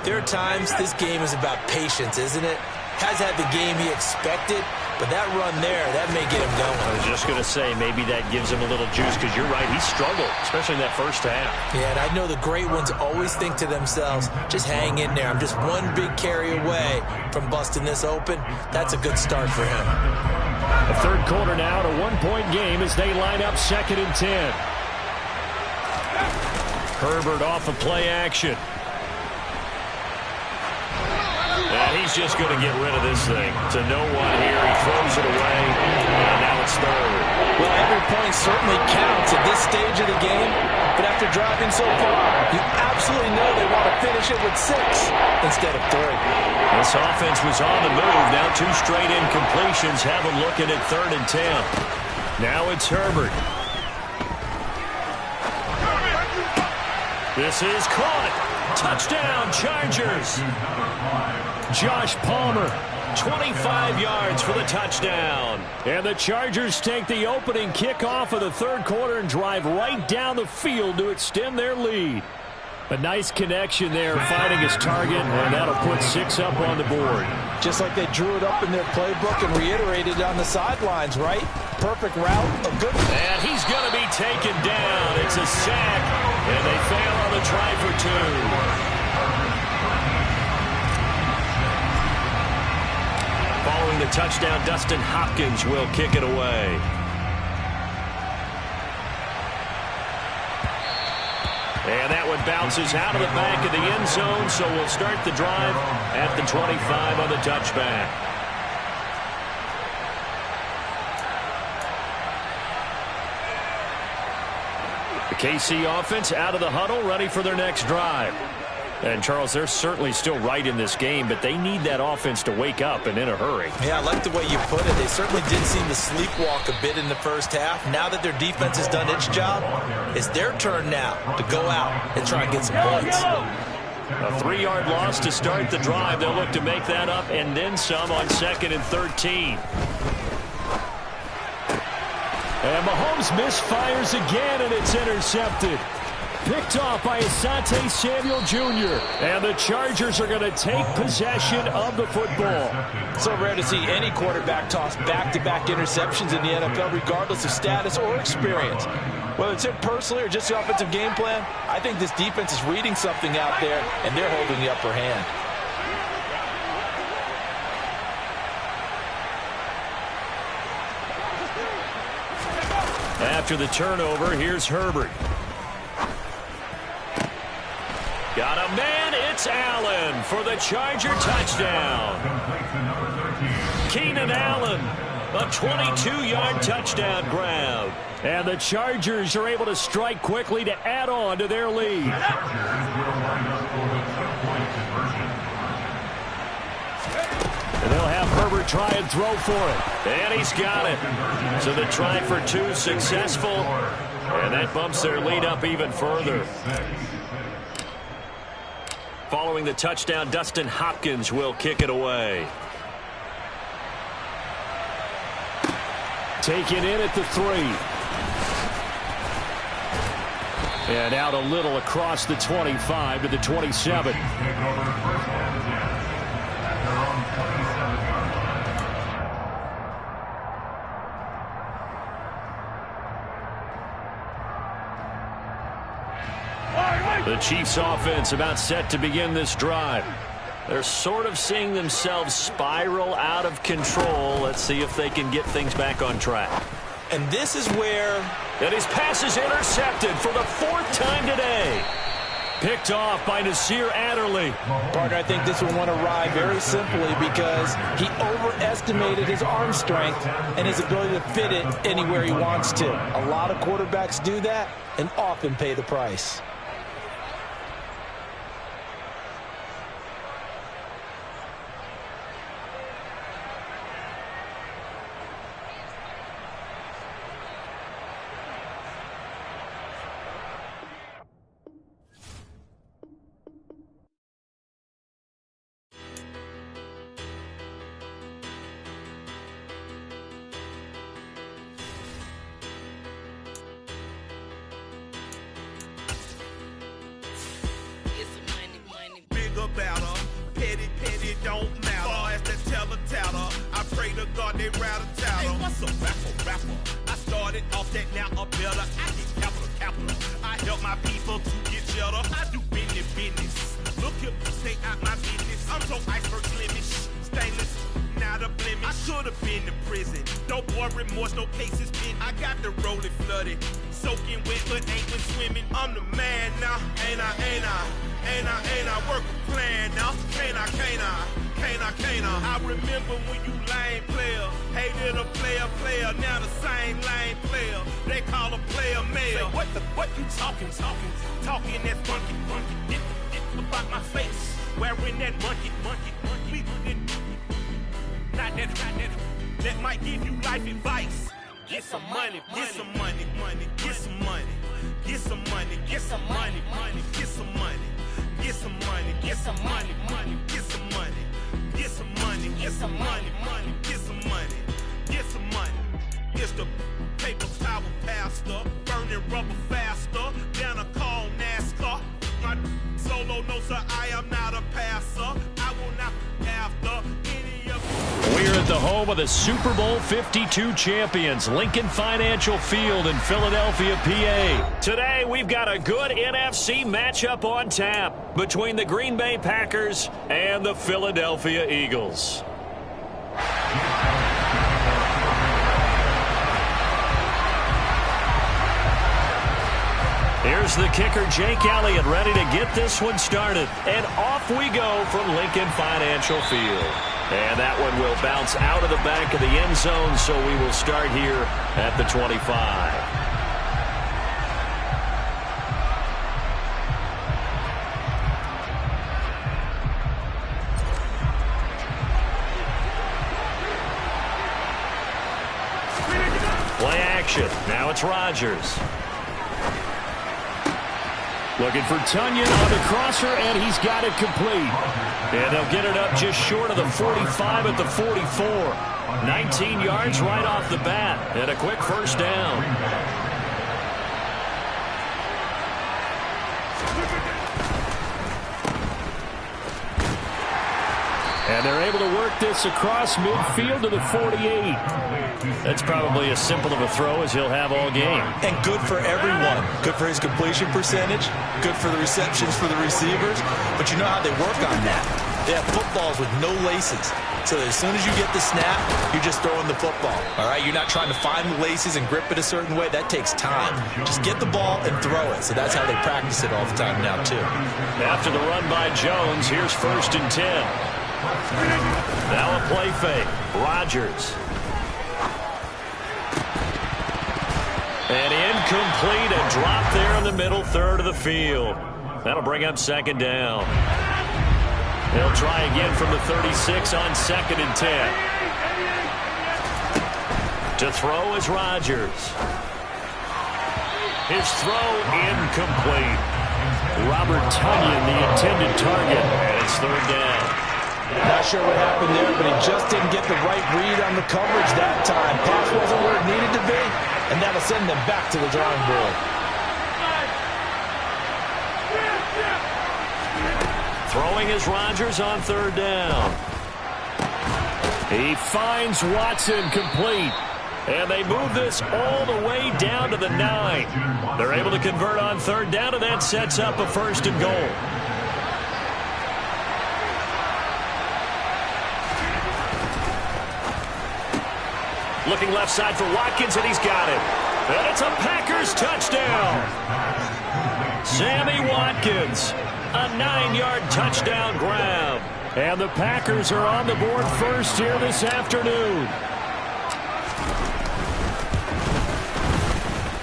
there are times this game is about patience, isn't it? Has had the game he expected, but that run there, that may get him going. I was just going to say, maybe that gives him a little juice because you're right, he struggled, especially in that first half. Yeah, and I know the great ones always think to themselves, just hang in there. I'm just one big carry away from busting this open. That's a good start for him. The third quarter now, a one-point game as they line up 2nd and 10. Herbert off of play action. And he's just going to get rid of this thing to no one here. He throws it away, and now it's third. Well, every point certainly counts at this stage of the game, but after driving so far, you absolutely know they want to finish it with 6 instead of 3. This offense was on the move. Now 2 straight incompletions have them looking at 3rd and 10. Now it's Herbert. This is caught. Touchdown, Chargers. Josh Palmer, 25 yards for the touchdown. And the Chargers take the opening kickoff of the third quarter and drive right down the field to extend their lead. A nice connection there, finding his target, and that'll put 6 up on the board. Just like they drew it up in their playbook and reiterated on the sidelines, right? Perfect route, a good... And he's going to be taken down. It's a sack, and they fail on the try for 2. Following the touchdown, Dustin Hopkins will kick it away. And that one bounces out of the back of the end zone, so we'll start the drive at the 25 on the touchback. The KC offense out of the huddle, ready for their next drive. And, Charles, they're certainly still right in this game, but they need that offense to wake up and in a hurry. Yeah, I like the way you put it. They certainly did seem to sleepwalk a bit in the first half. Now that their defense has done its job, it's their turn now to go out and try and get some points. A 3-yard loss to start the drive. They'll look to make that up and then some on 2nd and 13. And Mahomes misfires again, and it's intercepted. Picked off by Asante Samuel Jr. And the Chargers are going to take possession of the football. So rare to see any quarterback toss back-to-back interceptions in the NFL, regardless of status or experience. Whether it's him personally or just the offensive game plan, I think this defense is reading something out there, and they're holding the upper hand. After the turnover, here's Herbert. Got a man, it's Allen for the Charger touchdown. Keenan Allen, a 22-yard touchdown grab. And the Chargers are able to strike quickly to add on to their lead. And they'll have Herbert try and throw for it. And he's got it. So the try for 2 successful. And that bumps their lead up even further. Following the touchdown, Dustin Hopkins will kick it away. Taken in at the 3. And out a little across the 25 to the 27. The Chiefs offense about set to begin this drive. They're sort of seeing themselves spiral out of control. Let's see if they can get things back on track. And this is where... And his pass is intercepted for the 4th time today. Picked off by Nasir Adderley. Partner, I think this one went awry very simply because he overestimated his arm strength and his ability to fit it anywhere he wants to. A lot of quarterbacks do that and often pay the price. Petty don't matter. Far as the teller, I pray to God they rattle tattle. Hey, what's a rapper? I started off that, now I'm better. I get capital. I help my people to get cheddar. I do business. Look here, stay out my business. I'm so iceberg blemish, stainless, not a blemish. I should have been to prison. No more remorse, no cases been. I got the rolling flooded, soaking wet, but ain't been swimming. I'm the man now, ain't I? Work a plan now, can't I? I remember when you lame player, hated a player, now the same lame player. They call a player mayor. What you talking that funky, about my face, wearing that monkey, not that, that might give you life advice. Get some money, get some money, get some money, get some money, get some money, get some money. Get some money, get some money, get some money, get some money, get some money, get some money, get some money. It's the paper power pastor, burning rubber faster than a call NASCAR. My solo, no sir, I am not a passer. I will not after any of. We're at the home of the Super Bowl 52 champions, Lincoln Financial Field in Philadelphia, PA. Today, we've got a good NFC matchup on tap between the Green Bay Packers and the Philadelphia Eagles. Here's the kicker, Jake Elliott, ready to get this one started. And off we go from Lincoln Financial Field. And that one will bounce out of the back of the end zone, so we will start here at the 25. Play action. Now it's Rodgers. Looking for Tunyon on the crosser, and he's got it complete. And they'll get it up just short of the 45 at the 44. 19 yards right off the bat, and a quick first down. And they're able to work this across midfield to the 48. That's probably as simple of a throw as he'll have all game. And good for everyone. Good for his completion percentage. Good for the receptions for the receivers. But you know how they work on that. They have footballs with no laces. So as soon as you get the snap, you're just throwing the football. All right? You're not trying to find the laces and grip it a certain way. That takes time. Just get the ball and throw it. So that's how they practice it all the time now, too. After the run by Jones, here's 1st and 10. Now a play fake. Rodgers. And incomplete. A drop there in the middle third of the field. That'll bring up 2nd down. They'll try again from the 36 on 2nd and 10. To throw is Rodgers. His throw incomplete. Robert Tunyon, the intended target. And it's 3rd down. Not sure what happened there, but he just didn't get the right read on the coverage that time. Pass wasn't where it needed to be, and that'll send them back to the drawing board. Throwing is Rodgers on 3rd down. He finds Watson complete. And they move this all the way down to the 9. They're able to convert on 3rd down, and that sets up a 1st and goal. Looking left side for Watkins, and he's got it. And it's a Packers touchdown. Sammy Watkins, a 9-yard touchdown grab. And the Packers are on the board first here this afternoon.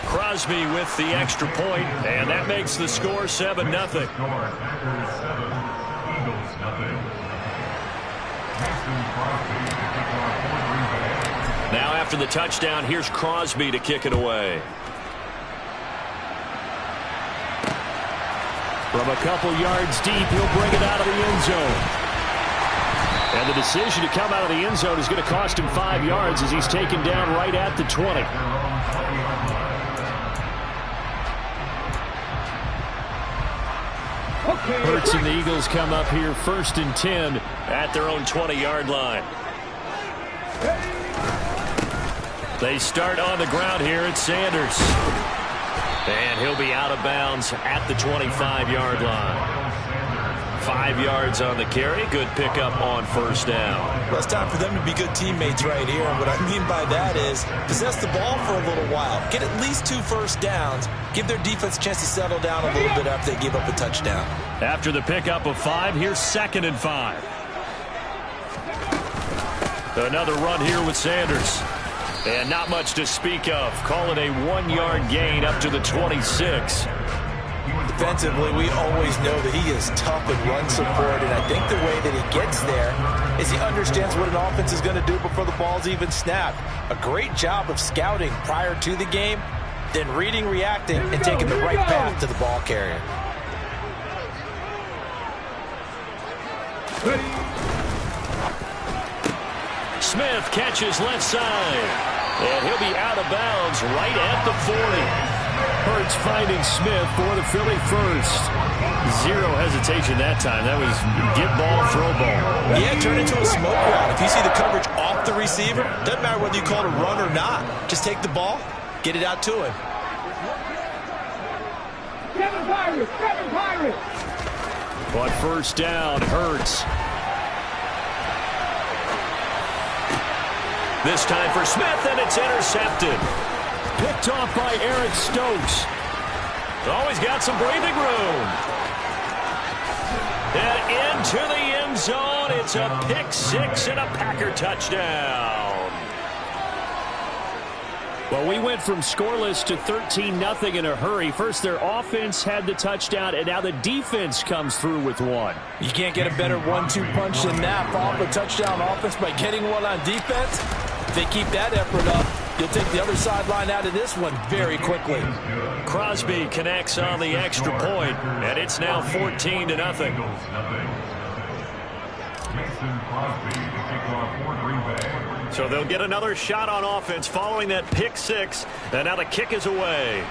Crosby with the extra point, and that makes the score 7-0. Now after the touchdown, here's Crosby to kick it away. From a couple yards deep, he'll bring it out of the end zone. And the decision to come out of the end zone is going to cost him 5 yards as he's taken down right at the 20. Hurts and the Eagles come up here 1st and 10 at their own 20-yard line. They start on the ground here at Sanders. And he'll be out of bounds at the 25-yard line. 5 yards on the carry. Good pickup on first down. Well, it's time for them to be good teammates right here. And what I mean by that is possess the ball for a little while. Get at least 2 first downs. Give their defense a chance to settle down a little bit after they give up a touchdown. After the pickup of 5, here's 2nd and 5. Another run here with Sanders. And not much to speak of. Call it a 1-yard gain up to the 26. Defensively, we always know that he is tough in run support, and I think the way that he gets there is he understands what an offense is going to do before the ball's even snapped. A great job of scouting prior to the game, then reading, reacting, and taking the right path to the ball carrier. Smith catches left side, and he'll be out of bounds right at the 40. Hurts finding Smith for the Philly first. Zero hesitation that time. That was get ball, throw ball. Yeah, turn into a smoke route. If you see the coverage off the receiver, doesn't matter whether you call it a run or not. Just take the ball, get it out to him. Kevin Pirates. But first down, Hurts. This time for Smith, and it's intercepted. Picked off by Eric Stokes. Always got some breathing room. And into the end zone. It's a pick 6 and a Packer touchdown. Well, we went from scoreless to 13-0 in a hurry. First, their offense had the touchdown, and now the defense comes through with one. You can't get a better 1-2 punch than that. Off a touchdown offense by getting one on defense. If they keep that effort up, you'll take the other sideline out of this one very quickly. Crosby connects on the extra point, and it's now 14-0. So they'll get another shot on offense following that pick 6, and now the kick is away.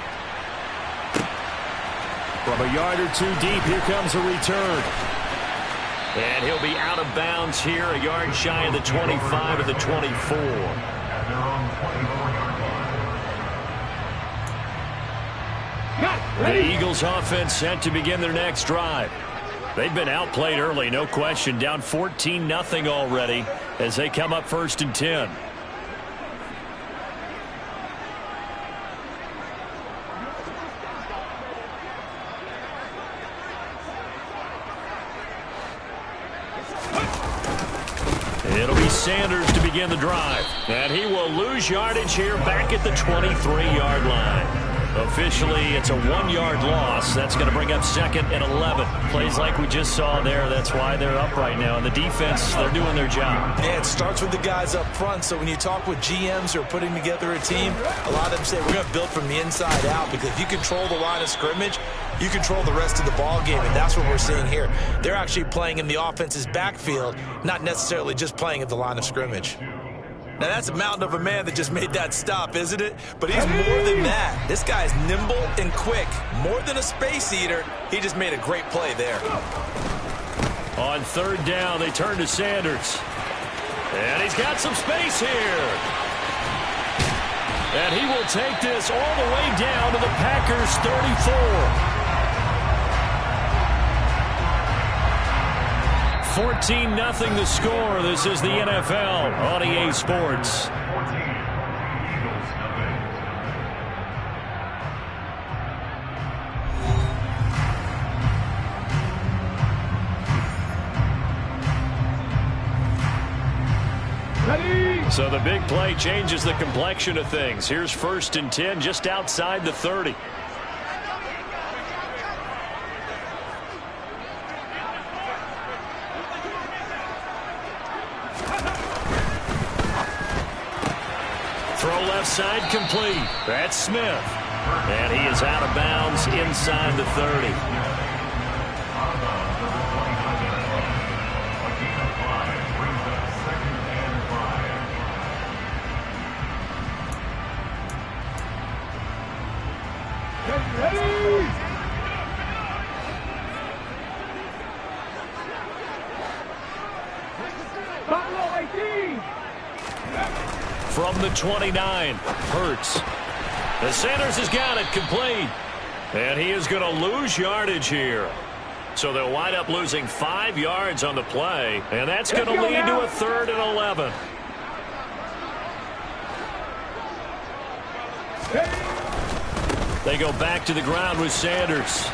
From a yard or 2 deep, here comes a return. And he'll be out of bounds here, a yard shy of the 25 of the 24. The Eagles offense set to begin their next drive. They've been outplayed early, no question. Down 14-0 already as they come up 1st and 10. It'll be Sanders to begin the drive. And he will lose yardage here back at the 23-yard line. Officially, it's a 1-yard loss. That's going to bring up 2nd and 11. Plays like we just saw there. That's why they're up right now. And the defense, they're doing their job. Yeah, it starts with the guys up front. So when you talk with GMs who are putting together a team, a lot of them say we're going to build from the inside out, because if you control the line of scrimmage, you control the rest of the ball game, and that's what we're seeing here. They're actually playing in the offense's backfield, not necessarily just playing at the line of scrimmage. Now, that's a mountain of a man that just made that stop, isn't it? But he's more than that. This guy's nimble and quick. More than a space eater. He just made a great play there. On 3rd down, they turn to Sanders. And he's got some space here. And he will take this all the way down to the Packers' 34. 14-0 the score. This is the NFL on EA Sports. So the big play changes the complexion of things. Here's 1st and 10 just outside the 30. Throw left side complete. That's Smith. And he is out of bounds inside the 30. From the 29, Hurts. The Sanders has got it complete. And he is going to lose yardage here. So they'll wind up losing 5 yards on the play. And that's going to lead to a 3rd and 11. They go back to the ground with Sanders.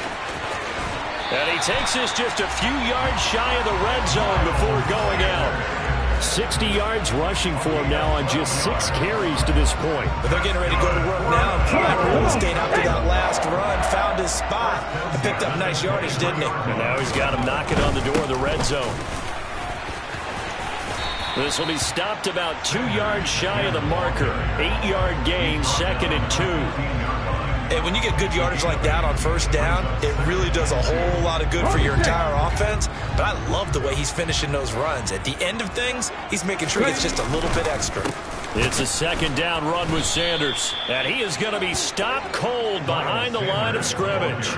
And he takes this just a few yards shy of the red zone before going out. 60 yards rushing for him now on just 6 carries to this point. But they're getting ready to go to work now. Prime real estate after that last run. Found his spot and picked up nice yardage, didn't he? And now he's got him knocking on the door of the red zone. This will be stopped about 2 yards shy of the marker. 8-yard gain, 2nd and 2. And when you get good yardage like that on 1st down, it really does a whole lot of good for your entire offense. But I love the way he's finishing those runs. At the end of things, he's making sure he gets just a little bit extra. It's a 2nd down run with Sanders. And he is going to be stopped cold behind the line of scrimmage.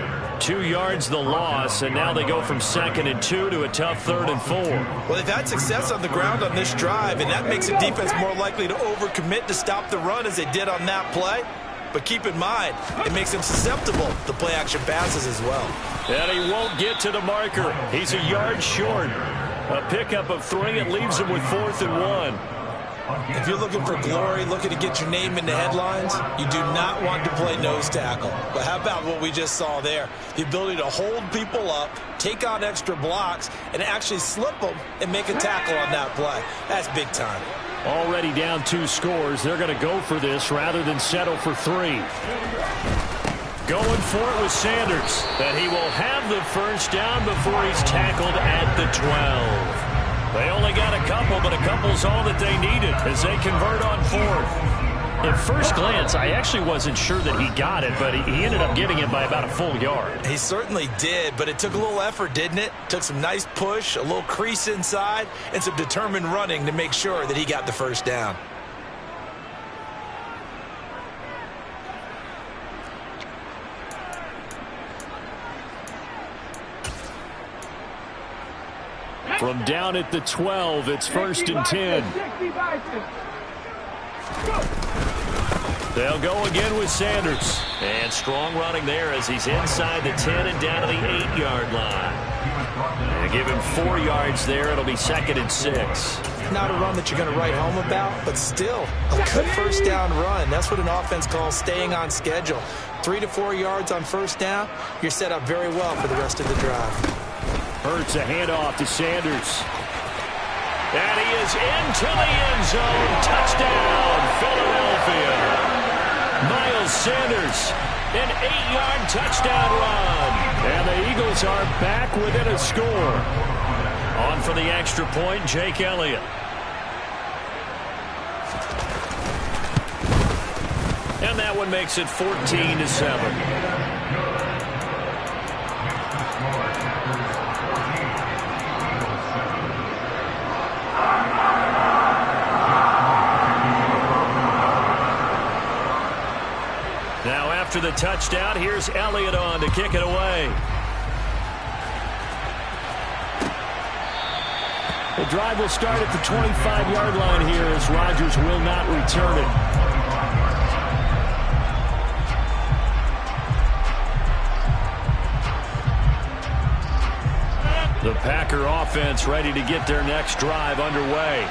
2 yards the loss, and now they go from 2nd and 2 to a tough 3rd and 4. Well, they've had success on the ground on this drive, and that makes the defense more likely to overcommit to stop the run as they did on that play. But keep in mind, it makes him susceptible to play-action passes as well. And he won't get to the marker. He's a yard short. A pickup of 3. It leaves him with 4th and 1. If you're looking for glory, looking to get your name in the headlines, you do not want to play nose tackle. But how about what we just saw there? The ability to hold people up, take on extra blocks, and actually slip them and make a tackle on that play. That's big time. Already down 2 scores. They're going to go for this rather than settle for 3. Going for it with Sanders. And he will have the 1st down before he's tackled at the 12. They only got a couple, but a couple's all that they needed as they convert on 4th. At first glance, I actually wasn't sure that he got it, but he ended up getting it by about a full yard. He certainly did, but it took a little effort, didn't it? Took some nice push, a little crease inside, and some determined running to make sure that he got the 1st down. From down at the 12, it's 1st and 10. They'll go again with Sanders. And strong running there as he's inside the 10 and down to the 8-yard line. And give him 4 yards there. It'll be 2nd and 6. Not a run that you're going to write home about, but still a good 1st down run. That's what an offense calls staying on schedule. 3 to 4 yards on 1st down, you're set up very well for the rest of the drive. Hurts a handoff to Sanders. And he is into the end zone. Touchdown, Philadelphia. Miles Sanders, an 8-yard touchdown run. And the Eagles are back within a score. On for the extra point, Jake Elliott. And that one makes it 14-7. Now after the touchdown, here's Elliott on to kick it away. The drive will start at the 25-yard line here as Rodgers will not return it. The Packer offense ready to get their next drive underway.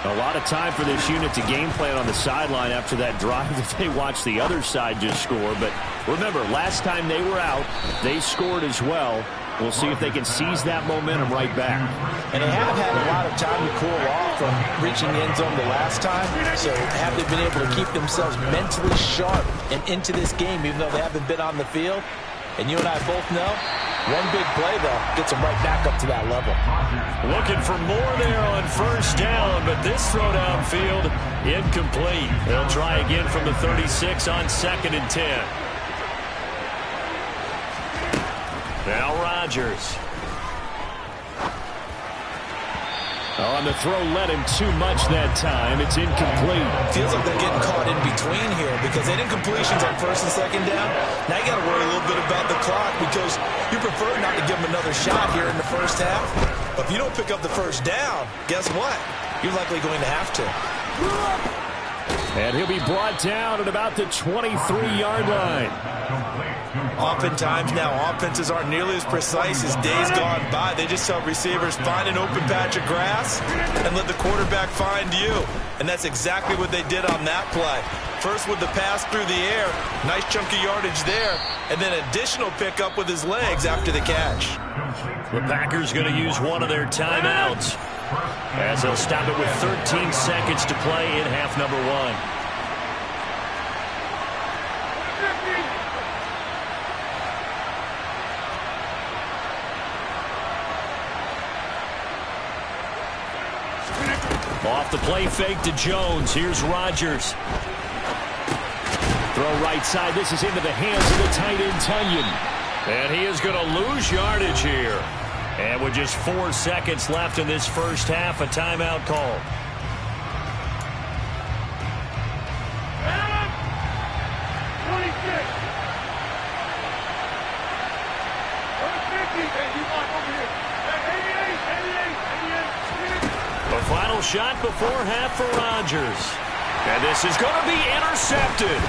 A lot of time for this unit to game plan on the sideline after that drive that they watched the other side just score. But remember, last time they were out, they scored as well. We'll see if they can seize that momentum right back. And they have had a lot of time to cool off from reaching the end zone the last time. So have they been able to keep themselves mentally sharp and into this game, even though they haven't been on the field? And you and I both know, one big play, though, gets them right back up to that level. Looking for more there on first down, but this throw downfield, incomplete. They'll try again from the 36 on 2nd and 10. Now Rodgers. On the throw, led him too much that time. It's incomplete. Feels like they're getting caught in between here because they did incompletions on 1st and 2nd down. Now you got to worry a little bit about the clock because you prefer not to give them another shot here in the first half. But if you don't pick up the first down, guess what? You're likely going to have to. And he'll be brought down at about the 23-yard line. Oftentimes now, offenses aren't nearly as precise as days gone by. They just tell receivers, find an open patch of grass and let the quarterback find you. And that's exactly what they did on that play. First with the pass through the air, nice chunk of yardage there, and then additional pickup with his legs after the catch. The Packers going to use one of their timeouts as they'll stop it with 13 seconds to play in half number 1. Off the play fake to Jones. Here's Rodgers. Throw right side. This is into the hands of the tight end, Tunyon. And he is going to lose yardage here. And with just 4 seconds left in this first half, a timeout call. The final shot before half for Rodgers. And this is going to be intercepted.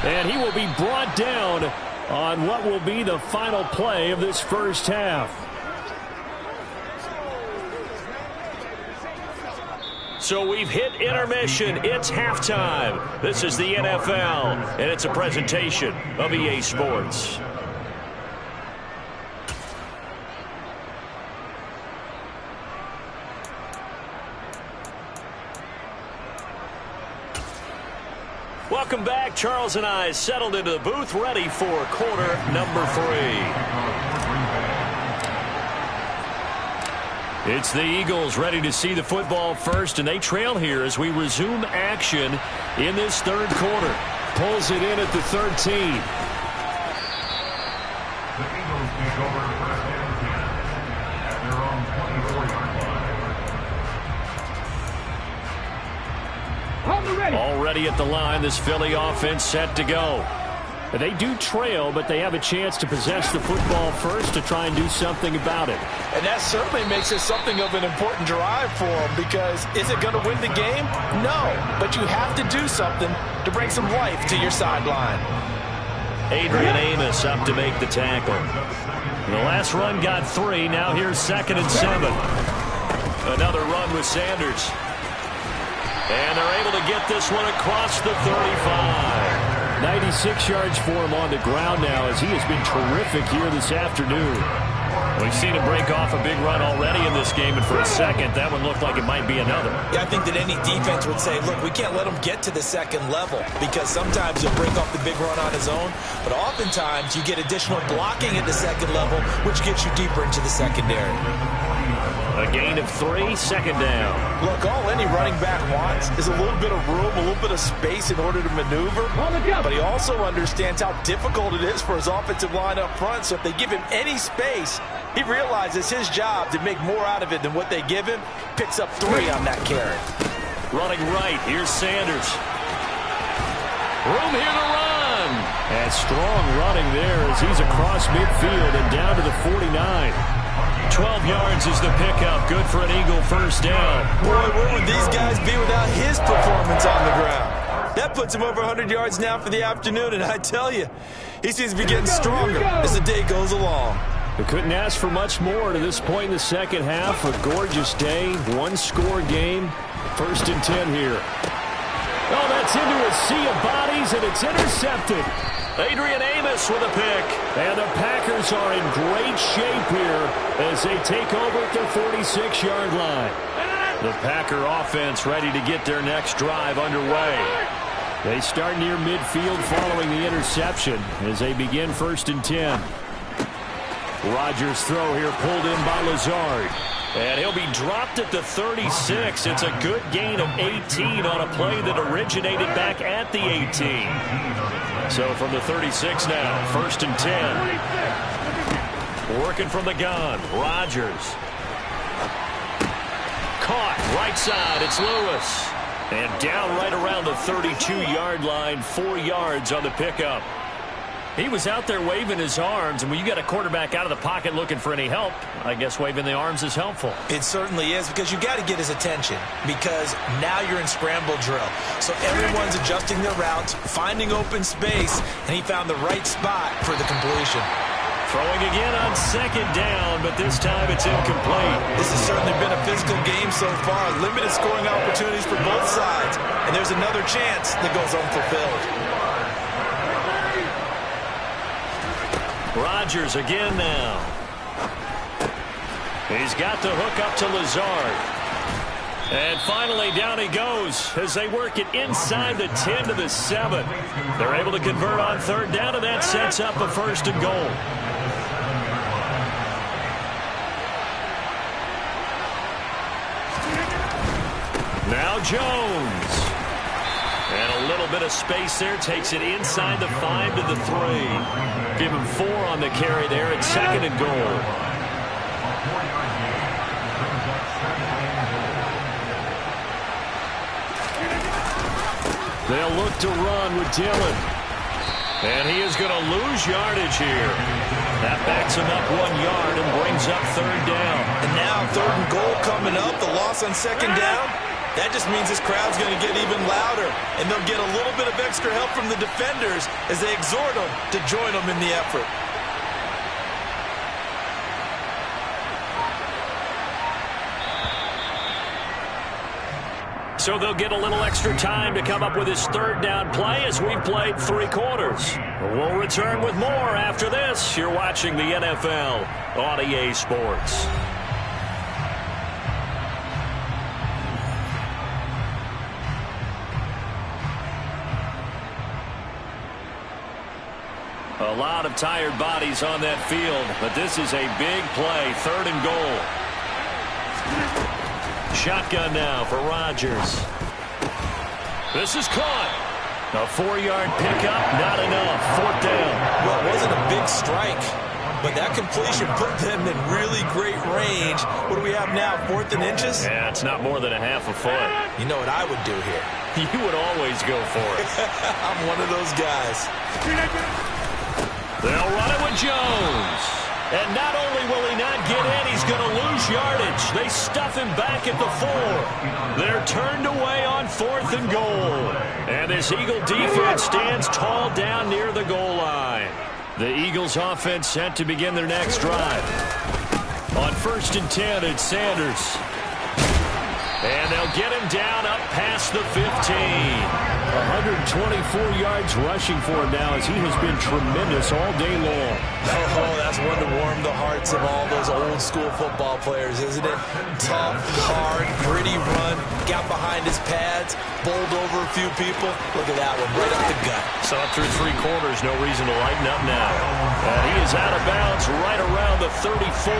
And he will be brought down on what will be the final play of this first half. So we've hit intermission. It's halftime. This is the NFL, and it's a presentation of EA Sports. Welcome back. Charles and I settled into the booth, ready for quarter number 3. It's the Eagles ready to see the football first, and they trail here as we resume action in this third quarter. Pulls it in at the 13. The Eagles take over first and 10 at their own 24-yard line. Already at the line, this Philly offense set to go. They do trail, but they have a chance to possess the football first to try and do something about it. And that certainly makes it something of an important drive for them because is it going to win the game? No, but you have to do something to bring some life to your sideline. Adrian Amos up to make the tackle. The last run got 3. Now here's 2nd and 7. Another run with Sanders. And they're able to get this one across the 35. 96 yards for him on the ground now as he has been terrific here this afternoon. We've seen him break off a big run already in this game, and for a second, that one looked like it might be another. Yeah, I think that any defense would say, look, we can't let him get to the second level because sometimes he'll break off the big run on his own, but oftentimes you get additional blocking at the second level, which gets you deeper into the secondary. A gain of 3, 2nd down. Look, all any running back wants is a little bit of room, a little bit of space in order to maneuver, but he also understands how difficult it is for his offensive line up front, so if they give him any space, he realizes his job to make more out of it than what they give him, picks up 3 on that carry. Running right, here's Sanders. Room here to run. And strong running there as he's across midfield and down to the 49. 12 yards is the pickup. Good for an Eagle first down. Boy, where would these guys be without his performance on the ground? That puts him over 100 yards now for the afternoon, and I tell you, he seems to be getting stronger as the day goes along. We couldn't ask for much more to this point in the second half. A gorgeous day, one-score game. 1st and 10 here. Oh, that's into a sea of bodies, and it's intercepted. Adrian Amos with a pick. And the Packers are in great shape here as they take over at their 46-yard line. The Packer offense ready to get their next drive underway. They start near midfield following the interception as they begin 1st and 10. Rodgers' throw here pulled in by Lazard. And he'll be dropped at the 36. It's a good gain of 18 on a play that originated back at the 18. So from the 36 now, 1st and 10. Working from the gun, Rodgers. Caught, right side, it's Lewis. And down right around the 32-yard line, 4 yards on the pickup. He was out there waving his arms, and when you got a quarterback out of the pocket looking for any help, I guess waving the arms is helpful. It certainly is, because you got to get his attention, because now you're in scramble drill. So everyone's adjusting their routes, finding open space, and he found the right spot for the completion. Throwing again on 2nd down, but this time it's incomplete. This has certainly been a physical game so far. Limited scoring opportunities for both sides, and there's another chance that goes unfulfilled. Rodgers again now. He's got the hook up to Lazard. And finally down he goes as they work it inside the 10 to the 7. They're able to convert on 3rd down, and that sets up a 1st and goal. Now Jones. And a little bit of space there. Takes it inside the 5 to the 3. Give him 4 on the carry there at 2nd and goal. They'll look to run with Dillon. And he is going to lose yardage here. That backs him up 1 yard and brings up 3rd down. And now 3rd and goal coming up. The loss on 2nd down. That just means this crowd's going to get even louder, and they'll get a little bit of extra help from the defenders as they exhort them to join them in the effort. So they'll get a little extra time to come up with his 3rd down play as we've played 3 quarters. We'll return with more after this. You're watching the NFL on EA Sports. A lot of tired bodies on that field, but this is a big play. 3rd and goal. Shotgun now for Rodgers. This is caught. A 4-yard pickup, not enough. 4th down. Well, it wasn't a big strike, but that completion put them in really great range. What do we have now, 4th and inches? Yeah, it's not more than a half a foot. You know what I would do here? You would always go for it. I'm one of those guys. They'll run it with Jones. And not only will he not get in, he's going to lose yardage. They stuff him back at the 4. They're turned away on 4th and goal. And this Eagle defense stands tall down near the goal line. The Eagles offense set to begin their next drive. On 1st and 10, it's Sanders. And they'll get him down up past the 15. 124 yards rushing for him now as he has been tremendous all day long. Oh, that's one to warm the hearts of all those old school football players, isn't it? Tough, hard, gritty run, got behind his pads, bowled over a few people. Look at that one, right up the gut. So up through 3 quarters, no reason to lighten up now. And he is out of bounds right around the 34.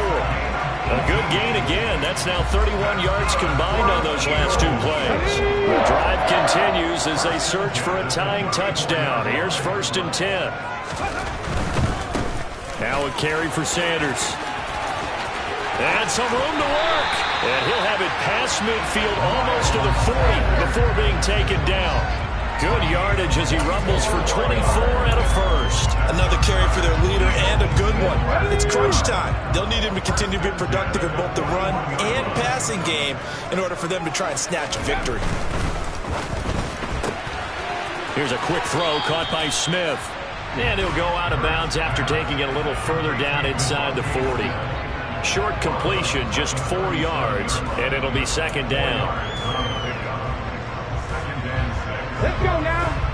A good gain again. That's now 31 yards combined on those last 2 plays. The drive continues as they search for a tying touchdown. Here's 1st and 10. Now a carry for Sanders. And some room to work. And he'll have it past midfield almost to the 40 before being taken down. Good yardage as he rumbles for 24 and a 1st. Another carry for their leader and a good one. It's crunch time. They'll need him to continue to be productive in both the run and passing game in order for them to try and snatch a victory. Here's a quick throw caught by Smith. And he'll go out of bounds after taking it a little further down inside the 40. Short completion, just 4 yards, and it'll be 2nd down. Let's go now.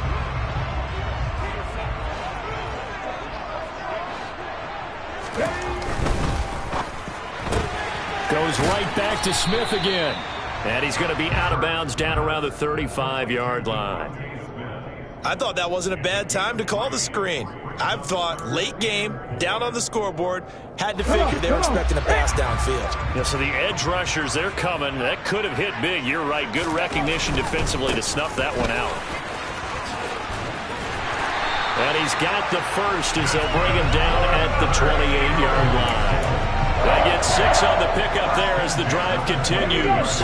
goes right back to Smith again. And he's going to be out of bounds down around the 35-yard line. I thought that wasn't a bad time to call the screen. I thought late game, down on the scoreboard, had to figure they were expecting a pass downfield. Yeah, so the edge rushers, they're coming. That could have hit big. You're right. Good recognition defensively to snuff that one out. And he's got the first as they'll bring him down at the 28-yard line. They get 6 on the pickup there as the drive continues.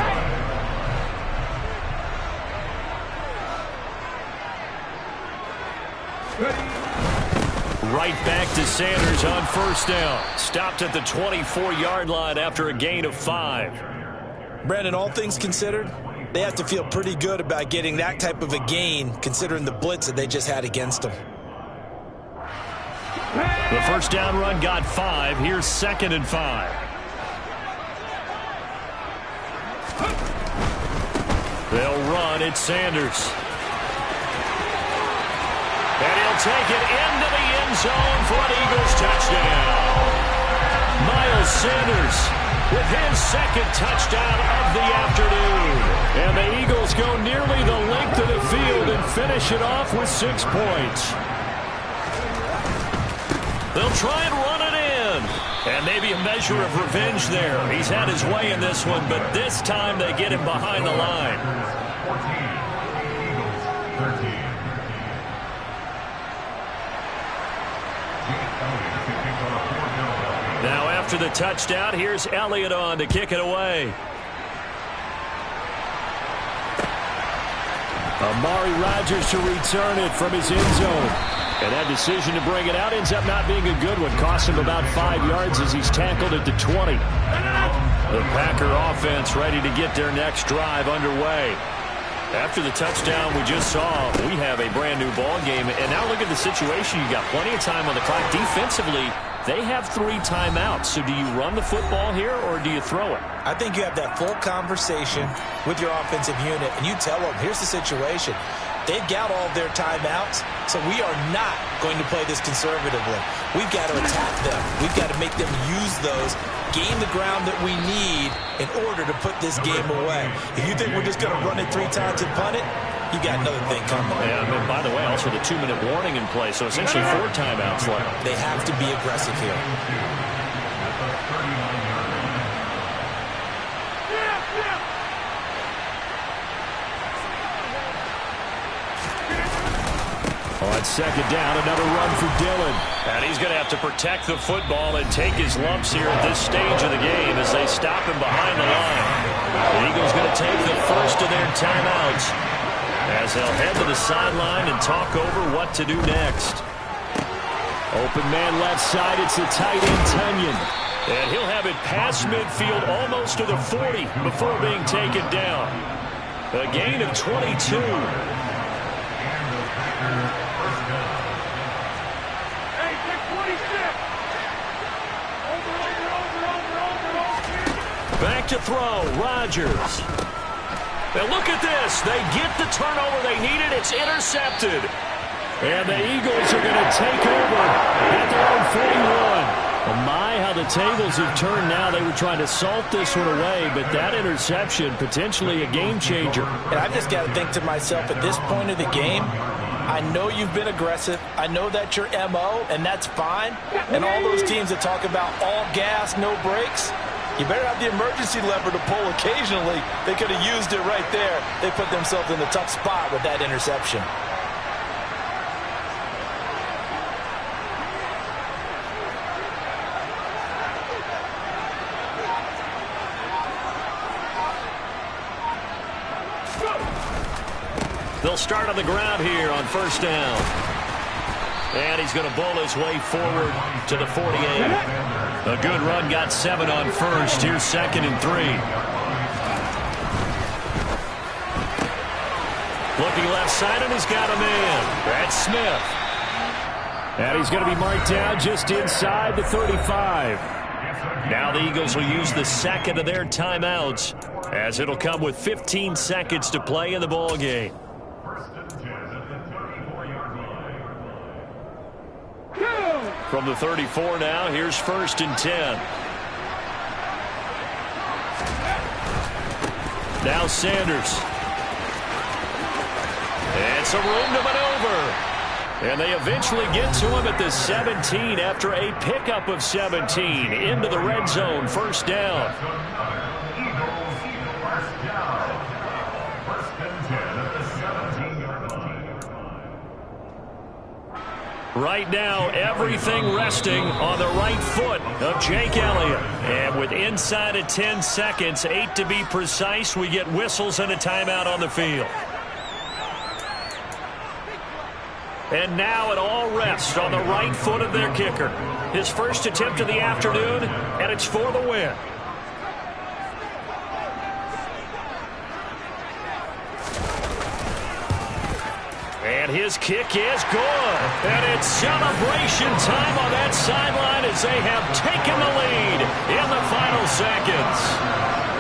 Right back to Sanders on first down. Stopped at the 24-yard line after a gain of 5. Brandon, all things considered, they have to feel pretty good about getting that type of a gain considering the blitz that they just had against them. The first down run got 5. Here's 2nd and 5. They'll run. It's Sanders. And he'll take it into the end zone for an Eagles touchdown. Miles Sanders with his 2nd touchdown of the afternoon. And the Eagles go nearly the length of the field and finish it off with 6 points. They'll try and run it in. And maybe a measure of revenge there. He's had his way in this one, but this time they get him behind the line. 13. Now after the touchdown, here's Elliott on to kick it away. Amari Rodgers to return it from his end zone. And that decision to bring it out ends up not being a good one. Cost him about 5 yards as he's tackled at the 20. The Packer offense ready to get their next drive underway. After the touchdown we just saw, we have a brand new ball game. And now look at the situation. You got plenty of time on the clock. Defensively, they have 3 timeouts. So do you run the football here or do you throw it? I think you have that full conversation with your offensive unit, and you tell them, here's the situation. They've got all their timeouts, so we are not going to play this conservatively. We've got to attack them. We've got to make them use those, gain the ground that we need in order to put this game away. If you think we're just going to run it 3 times and punt it, you got another thing coming. Yeah, and by the way, also the 2-minute warning in play, so essentially 4 timeouts left. They have to be aggressive here. On 2nd down, another run for Dillon. And he's going to have to protect the football and take his lumps here at this stage of the game as they stop him behind the line. The Eagles going to take the first of their timeouts as they'll head to the sideline and talk over what to do next. Open man left side, it's the tight end Tunyon. And he'll have it past midfield almost to the 40 before being taken down. A gain of 22. Back to throw, Rodgers. Now look at this. They get the turnover they needed. It's intercepted. And the Eagles are going to take over at their own 41. Oh my, how the tables have turned now. They were trying to salt this one away, but that interception, potentially a game changer. And I've just got to think to myself, at this point of the game, I know you've been aggressive. I know that's your MO, and that's fine. And all those teams that talk about all gas, no brakes, you better have the emergency lever to pull occasionally. They could have used it right there. They put themselves in a tough spot with that interception. They'll start on the ground here on first down. And he's going to bowl his way forward to the 48. A good run, got 7 on first. Here's 2nd and 3. Looking left side, and he's got a man. That's Smith. And he's going to be marked down just inside the 35. Now the Eagles will use the 2nd of their timeouts, as it'll come with 15 seconds to play in the ball game. From the 34 now, here's 1st and 10. Now Sanders. And some room to maneuver. And they eventually get to him at the 17 after a pickup of 17 into the red zone. First down. Right now, everything resting on the right foot of Jake Elliott. And with inside of 10 seconds, 8 to be precise, we get whistles and a timeout on the field. And now it all rests on the right foot of their kicker. His first attempt of the afternoon, and it's for the win. And his kick is good. And it's celebration time on that sideline as they have taken the lead in the final seconds.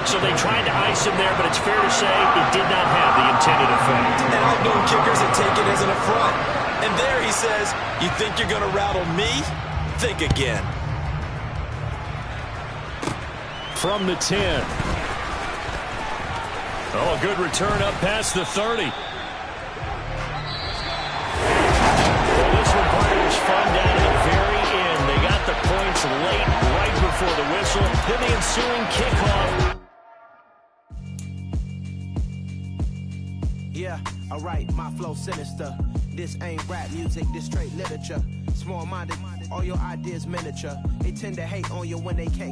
So they tried to ice him there, but it's fair to say it did not have the intended effect. And outdoing kickers that take it as an affront. And there he says, you think you're going to rattle me? Think again. From the 10. Oh, a good return up past the 30. Well, this one, Parker, was fun down to the very end. They got the points late, right before the whistle. Then the ensuing kickoff. Yeah, alright, my flow sinister. This ain't rap music, this straight literature. Small-minded, all your ideas miniature. They tend to hate on you when they can't